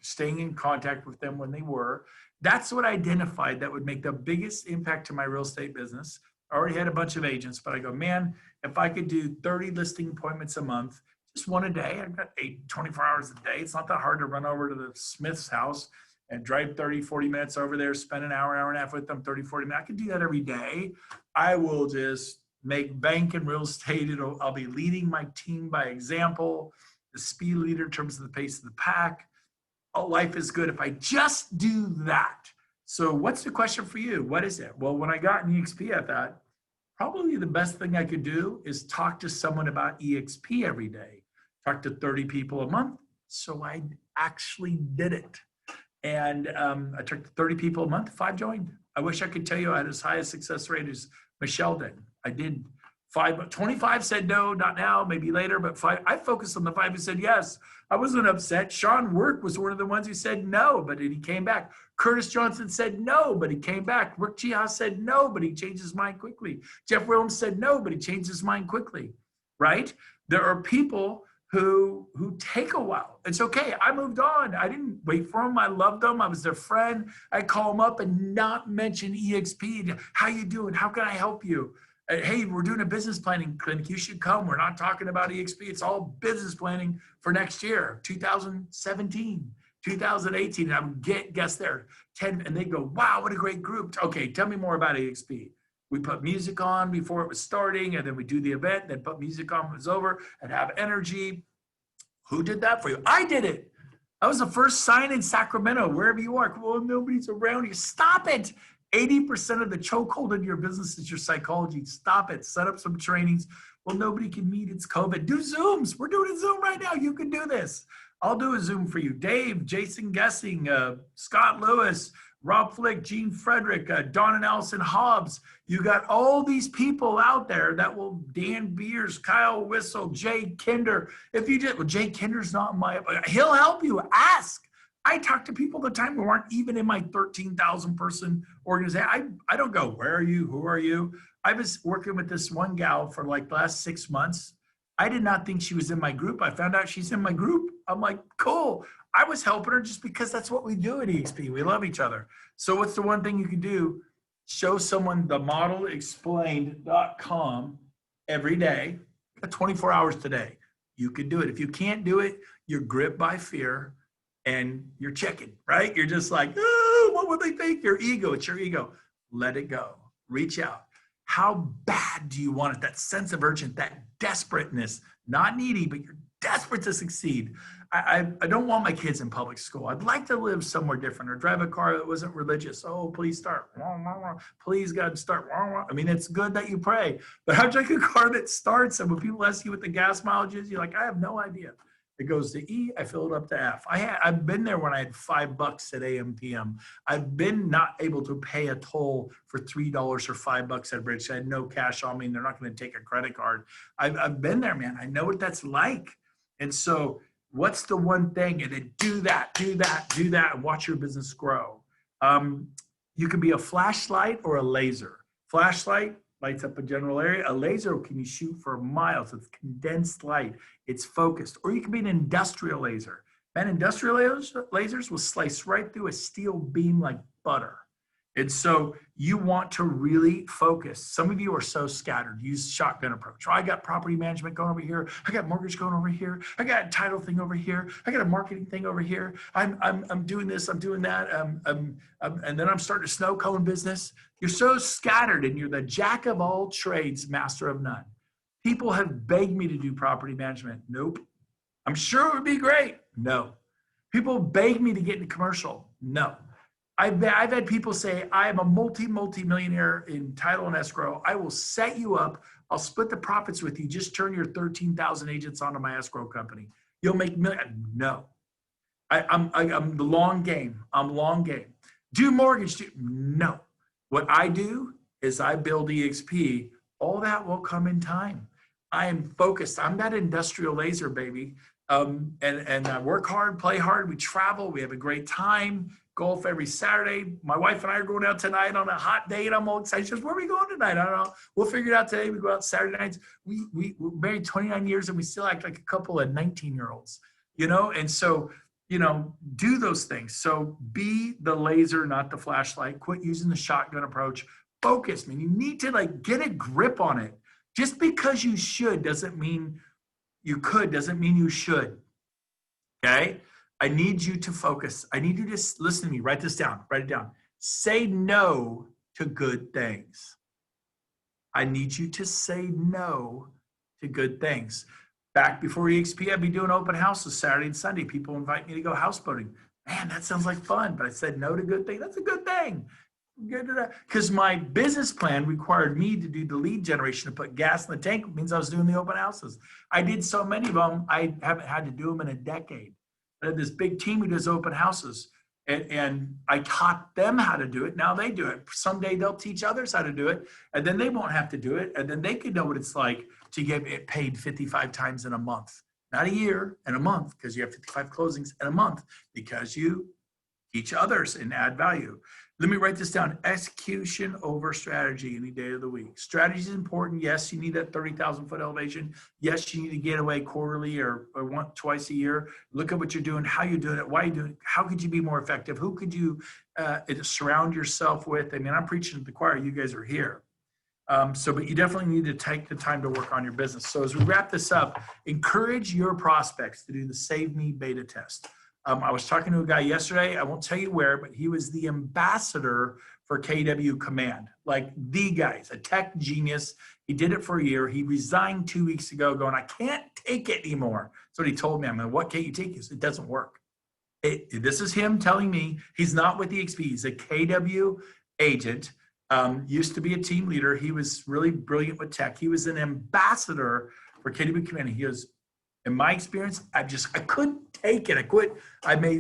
staying in contact with them when they were. That's what I identified that would make the biggest impact to my real estate business. I already had a bunch of agents, but I go, man, if I could do 30 listing appointments a month, just one a day, I've got 24 hours a day. It's not that hard to run over to the Smith's house and drive 30, 40 minutes over there, spend an hour and a half with them, 30, 40 minutes. I can do that every day. I will just make bank in real estate. I'll be leading my team by example, the speed leader in terms of the pace of the pack. Oh, life is good if I just do that. So what's the question for you? What is it? Well, when I got in EXP, I thought probably the best thing I could do is talk to someone about EXP every day, talk to 30 people a month. So I actually did it. And I talked to 30 people a month, 5 joined. I wish I could tell you I had as high a success rate as Michelle did. I did 5, 25 said no, not now, maybe later, but 5. I focused on the 5 who said yes. I wasn't upset. Sean Work was one of the ones who said no, but he came back. Curtis Johnson said no, but he came back. Rick Chia said no, but he changed his mind quickly. Jeff Williams said no, but he changed his mind quickly, right? There are people who take a while. It's okay. I moved on. I didn't wait for them. I loved them. I was their friend. I call them up and not mention EXP. How you doing? How can I help you? Hey, we're doing a business planning clinic. You should come. We're not talking about EXP. It's all business planning for next year, 2017, 2018. And I would get guests there, 10, and they go, wow, what a great group. Okay, tell me more about EXP. We put music on before it was starting, and then we do the event, then put music on when it was over, and have energy. Who did that for you? I did it. I was the first sign in Sacramento, wherever you are. Well, nobody's around you. Stop it. 80% of the chokehold in your business is your psychology. Stop it. Set up some trainings. Well, nobody can meet. It's COVID. Do Zooms. We're doing a Zoom right now. You can do this. I'll do a Zoom for you. Dave, Jason Gessing, Scott Lewis, Rob Flick, Gene Frederick, Don and Allison Hobbs. You got all these people out there that will, Dan Beers, Kyle Whistle, Jay Kinder. If you did, well, Jay Kinder's not he'll help you. Ask. I talk to people all the time who aren't even in my 13,000 person organization. I don't go, where are you? Who are you? I was working with this one gal for like the last 6 months. I did not think she was in my group. I found out she's in my group. I'm like, cool. I was helping her just because that's what we do at EXP. We love each other. So what's the one thing you can do? Show someone the modelexplained.com every day, 24 hours today. You can do it. If you can't do it, you're gripped by fear and you're checking, right? You're just like, oh, what would they think? Your ego, it's your ego. Let it go. Reach out. How bad do you want it? That sense of urgent, that desperateness, not needy, but you're desperate to succeed. I don't want my kids in public school. I'd like to live somewhere different or drive a car that wasn't religious. Oh, please start. Please, God, start. I mean, it's good that you pray, but I'd like a car that starts. And when people ask you what the gas mileage is, you're like, I have no idea. It goes to E, I fill it up to F. I've been there when I had $5 at AM PM. I've been not able to pay a toll for $3 or $5 at Bridge. I had no cash on me and they're not going to take a credit card. I've been there, man. I know what that's like. And so what's the one thing? And then do that, and watch your business grow. You can be a flashlight or a laser. Flashlight lights up a general area. A laser can you shoot for miles. It's condensed light. It's focused. Or you can be an industrial laser. Man, industrial lasers will slice right through a steel beam like butter. And so you want to really focus. Some of you are so scattered. Use shotgun approach. I got property management going over here. I got mortgage going over here. I got a title thing over here. I got a marketing thing over here. I'm doing this. I'm doing that. And then I'm starting a snow cone business. You're so scattered and you're the jack of all trades, master of none. People have begged me to do property management. Nope. I'm sure it would be great. No. People beg me to get into commercial. No. I've had people say, I am a multi-millionaire in title and escrow. I will set you up. I'll split the profits with you. Just turn your 13,000 agents onto my escrow company. You'll make millions. No. I'm the long game. I'm long game. Do mortgage? No. What I do is I build EXP. All that will come in time. I am focused. I'm that industrial laser, baby. And I work hard, play hard. We travel. We have a great time. Golf every Saturday. My wife and I are going out tonight on a hot date. I'm all excited. She goes, where are we going tonight? I don't know. We'll figure it out today. We go out Saturday nights. We're married 29 years and we still act like a couple of 19-year-olds, you know? And so, you know, do those things. So be the laser, not the flashlight. Quit using the shotgun approach. Focus, man. You need to like get a grip on it. Just because you should doesn't mean you could, doesn't mean you should. Okay? I need you to focus. I need you to listen to me. Write this down. Write it down. Say no to good things. I need you to say no to good things. Back before EXP, I'd be doing open houses Saturday and Sunday. People invite me to go houseboating. Man, that sounds like fun. But I said no to good things. That's a good thing. Because my business plan required me to do the lead generation to put gas in the tank. It means I was doing the open houses. I did so many of them, I haven't had to do them in a decade. I had this big team who does open houses, and I taught them how to do it. Now they do it. Someday they'll teach others how to do it, and then they won't have to do it, and then they can know what it's like to get it paid 55 times in a month. Not a year, in a month, because you have 55 closings in a month, because you teach others and add value. Let me write this down. Execution over strategy any day of the week. Strategy is important. Yes, you need that 30,000 foot elevation. Yes, you need to get away quarterly or twice a year. Look at what you're doing, how you're doing it, why you're doing it. How could you be more effective? Who could you surround yourself with? I mean, I'm preaching to the choir. You guys are here. But you definitely need to take the time to work on your business. So as we wrap this up, encourage your prospects to do the Save Me beta test. I was talking to a guy yesterday, I won't tell you where, but he was the ambassador for KW Command, like the guy's a tech genius. He did it for a year. He resigned 2 weeks ago going, I can't take it anymore. So he told me, I'm like, what can't you take? It doesn't work. This is him telling me he's not with EXP. He's a KW agent, used to be a team leader. He was really brilliant with tech. He was an ambassador for KW Command. He goes, in my experience, I couldn't take it. I quit.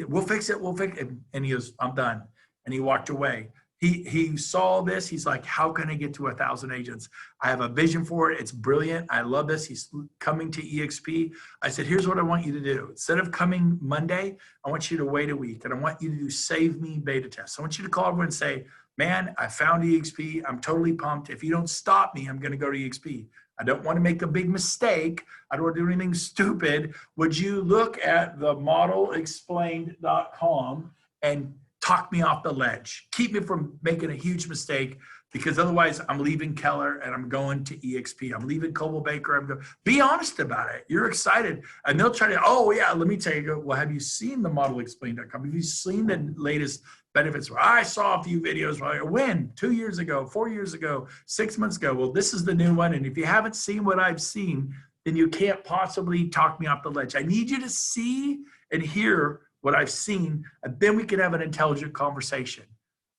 We'll fix it. And he goes, I'm done. And he walked away. He saw this. He's like, how can I get to 1,000 agents? I have a vision for it. It's brilliant. I love this. He's coming to EXP. I said, here's what I want you to do. Instead of coming Monday, I want you to wait a week. And I want you to do Save Me beta test. I want you to call everyone and say, man, I found EXP. I'm totally pumped. If you don't stop me, I'm going to go to EXP. I don't want to make a big mistake. I don't want to do anything stupid. Would you look at the modelexplained.com and talk me off the ledge? Keep me from making a huge mistake, because otherwise I'm leaving Keller and I'm going to EXP. I'm leaving Coldwell Banker. I'm going. Be honest about it. You're excited. And they'll try to, oh yeah, let me tell you, well, have you seen the modelexplained.com? Have you seen the latest benefits? I saw a few videos. When? 2 years ago, 4 years ago, 6 months ago. Well, this is the new one. And if you haven't seen what I've seen, then you can't possibly talk me off the ledge. I need you to see and hear what I've seen, and then we can have an intelligent conversation.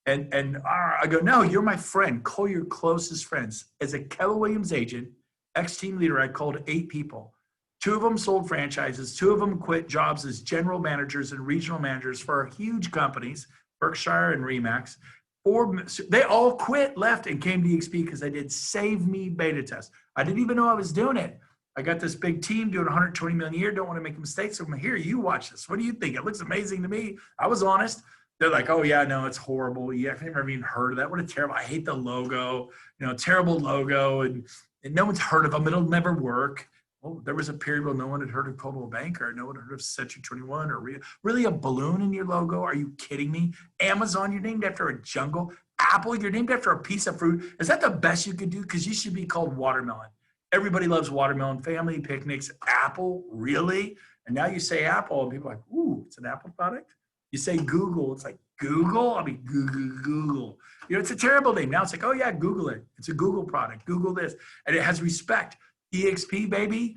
And I go, no, you're my friend. Call your closest friends. As a Keller Williams agent, ex-team leader, I called 8 people. 2 of them sold franchises. 2 of them quit jobs as general managers and regional managers for huge companies, Berkshire and Remax. 4, they all quit, left, and came to EXP because I did Save Me beta test. I didn't even know I was doing it. I got this big team doing 120 million a year. Don't want to make mistakes. So I'm here. You watch this. What do you think? It looks amazing to me. I was honest. They're like, oh yeah, no, it's horrible. Yeah, I've never even heard of that. What a terrible. I hate the logo. Terrible logo, and no one's heard of them. It'll never work. Well, there was a period where no one had heard of Coldwell Banker. No one had heard of Century 21 or really a balloon in your logo. Are you kidding me? Amazon, you're named after a jungle. Apple, you're named after a piece of fruit. Is that the best you could do? Because you should be called watermelon. Everybody loves watermelon, family picnics. Apple, really? And now you say Apple, and people are like, ooh, it's an Apple product? You say Google, it's like, Google? I mean, Google. It's a terrible name. Now it's like, oh yeah, Google it. It's a Google product. Google this. And it has respect. EXP, baby,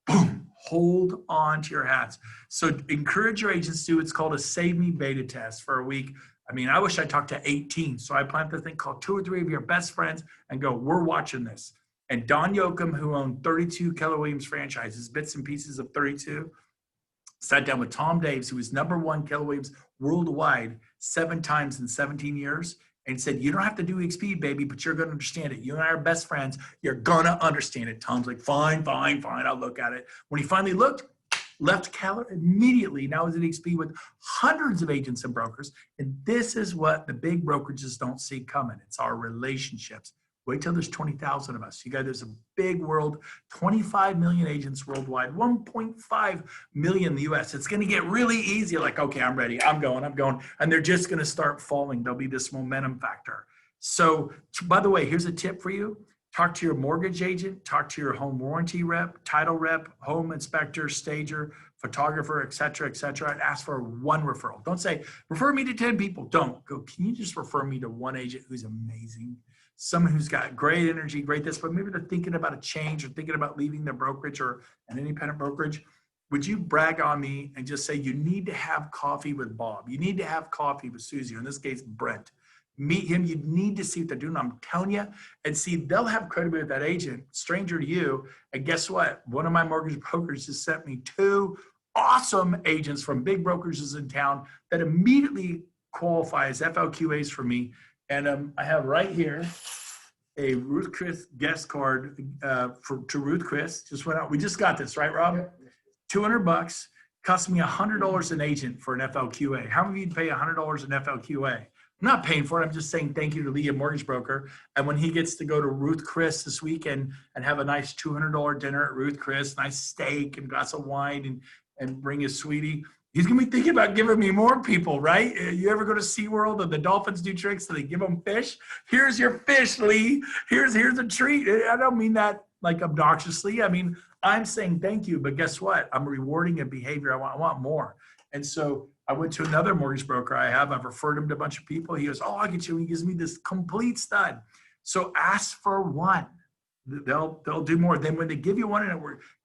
boom, hold on to your hats. So encourage your agents to do what's called a Save Me beta test for a week. I mean, I wish I talked to 18. So I plan to think, call 2 or 3 of your best friends and go, we're watching this. And Don Yoakum, who owned 32 Keller Williams franchises, bits and pieces of 32, sat down with Tom Daves, who was #1 Keller Williams worldwide 7 times in 17 years, and said, you don't have to do EXP, baby, but you're going to understand it. You and I are best friends. You're going to understand it. Tom's like, fine, fine, fine. I'll look at it. When he finally looked, left Keller immediately. Now he's at EXP with hundreds of agents and brokers. And this is what the big brokerages don't see coming. It's our relationships. Wait till there's 20,000 of us. You guys, there's a big world, 25 million agents worldwide, 1.5 million in the US. It's going to get really easy. Like, okay, I'm ready. I'm going. And they're just going to start falling. There'll be this momentum factor. So, by the way, here's a tip for you. Talk to your mortgage agent, talk to your home warranty rep, title rep, home inspector, stager, photographer, et cetera, and ask for one referral. Don't say, refer me to 10 people. Don't. Go, can you just refer me to one agent who's amazing? Someone who's got great energy, great this, but maybe they're thinking about a change or thinking about leaving their brokerage or an independent brokerage. Would you brag on me and just say, you need to have coffee with Bob. You need to have coffee with Susie, or in this case, Brent. Meet him. You need to see what they're doing. I'm telling you, and see, they'll have credibility with that agent, stranger to you. And guess what? One of my mortgage brokers just sent me 2 awesome agents from big brokerages in town that immediately qualify as FLQAs for me. And I have right here a Ruth Chris guest card to Ruth Chris. Just went out. We just got this, right, Rob? $200. Cost me $100 an agent for an FLQA. How many of you pay $100 an FLQA? I'm not paying for it. I'm just saying thank you to Leah Mortgage Broker. And when he gets to go to Ruth Chris this weekend and have a nice $200 dinner at Ruth Chris, nice steak and glass of wine and bring his sweetie, he's going to be thinking about giving me more people, right? You ever go to SeaWorld and the dolphins do tricks and they give them fish? Here's your fish, Lee. Here's a treat. I don't mean that like obnoxiously. I mean, I'm saying thank you, but guess what? I'm rewarding a behavior. I want more. And so I went to another mortgage broker I've referred him to a bunch of people. He goes, oh, I'll get you. He gives me this complete stud. So ask for one. They'll do more. Then when they give you one,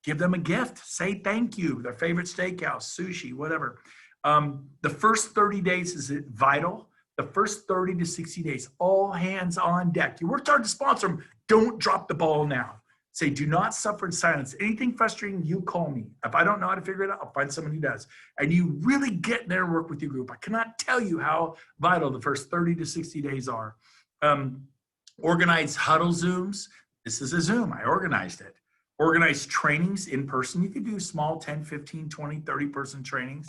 give them a gift. Say thank you. Their favorite steakhouse, sushi, whatever. The first 30 days is vital. The first 30 to 60 days, all hands on deck. You worked hard to sponsor them. Don't drop the ball now. Say, do not suffer in silence. Anything frustrating, you call me. If I don't know how to figure it out, I'll find someone who does. And you really get in there and work with your group. I cannot tell you how vital the first 30 to 60 days are. Organize huddle Zooms. This is a Zoom. I organized it. Organize trainings in person. You could do small 10, 15, 20, 30 person trainings.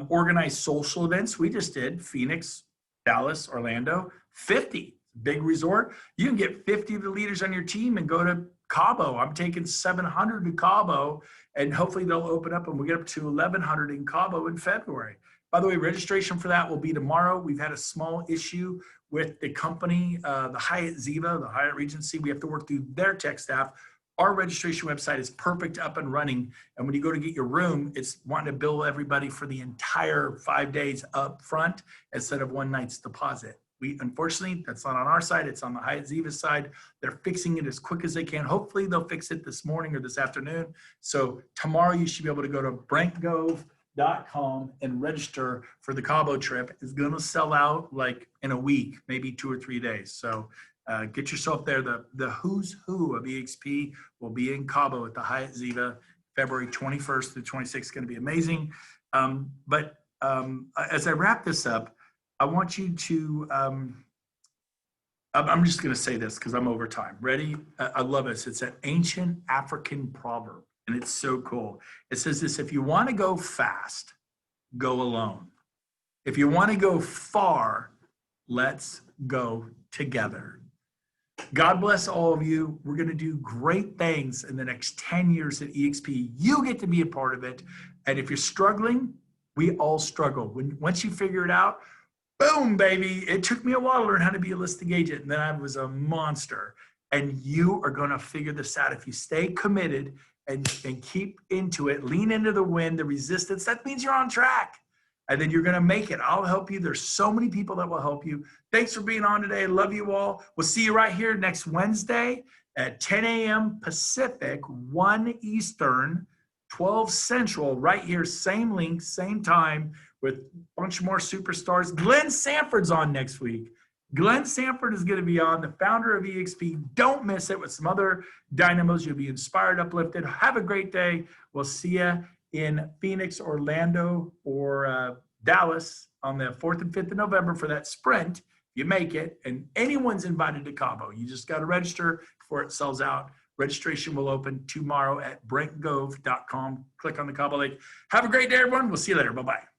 Organize social events. We just did Phoenix, Dallas, Orlando, 50. Big resort. You can get 50 of the leaders on your team and go to Cabo. I'm taking 700 to Cabo, and hopefully they'll open up and we'll get up to 1,100 in Cabo in February. By the way, registration for that will be tomorrow. We've had a small issue with the company, the Hyatt Ziva, the Hyatt Regency. We have to work through their tech staff. Our registration website is perfect, up and running. And when you go to get your room, it's wanting to bill everybody for the entire 5 days up front instead of one night's deposit. Unfortunately, that's not on our side. It's on the Hyatt Ziva side. They're fixing it as quick as they can. Hopefully they'll fix it this morning or this afternoon. So tomorrow you should be able to go to BrentGove.com and register for the Cabo trip. It's going to sell out like in a week, maybe 2 or 3 days. So get yourself there. The who's who of EXP will be in Cabo at the Hyatt Ziva, February 21st through 26th. It's going to be amazing. But as I wrap this up, I want you to, I'm just going to say this because I'm over time. Ready? I love this. It's an ancient African proverb, and it's so cool. It says this: if you want to go fast, go alone. If you want to go far, let's go together. God bless all of you. We're going to do great things in the next 10 years at EXP. You get to be a part of it. And if you're struggling, we all struggle. Once you figure it out, boom, baby. It took me a while to learn how to be a listing agent, and then I was a monster. And you are going to figure this out if you stay committed and keep into it, lean into the wind, the resistance. That means you're on track. And then you're going to make it. I'll help you. There's so many people that will help you. Thanks for being on today. Love you all. We'll see you right here next Wednesday at 10 a.m. Pacific, 1 Eastern, 12 Central, right here. Same link, same time, with a bunch more superstars. Glenn Sanford's on next week. Glenn Sanford is going to be on, the founder of EXP. Don't miss it, with some other dynamos. You'll be inspired, uplifted. Have a great day. We'll see you in Phoenix, Orlando, or Dallas on the 4th and 5th of November for that sprint. You make it, and anyone's invited to Cabo. You just got to register before it sells out. Registration will open tomorrow at brentgove.com. Click on the Cabo link. Have a great day, everyone. We'll see you later. Bye-bye.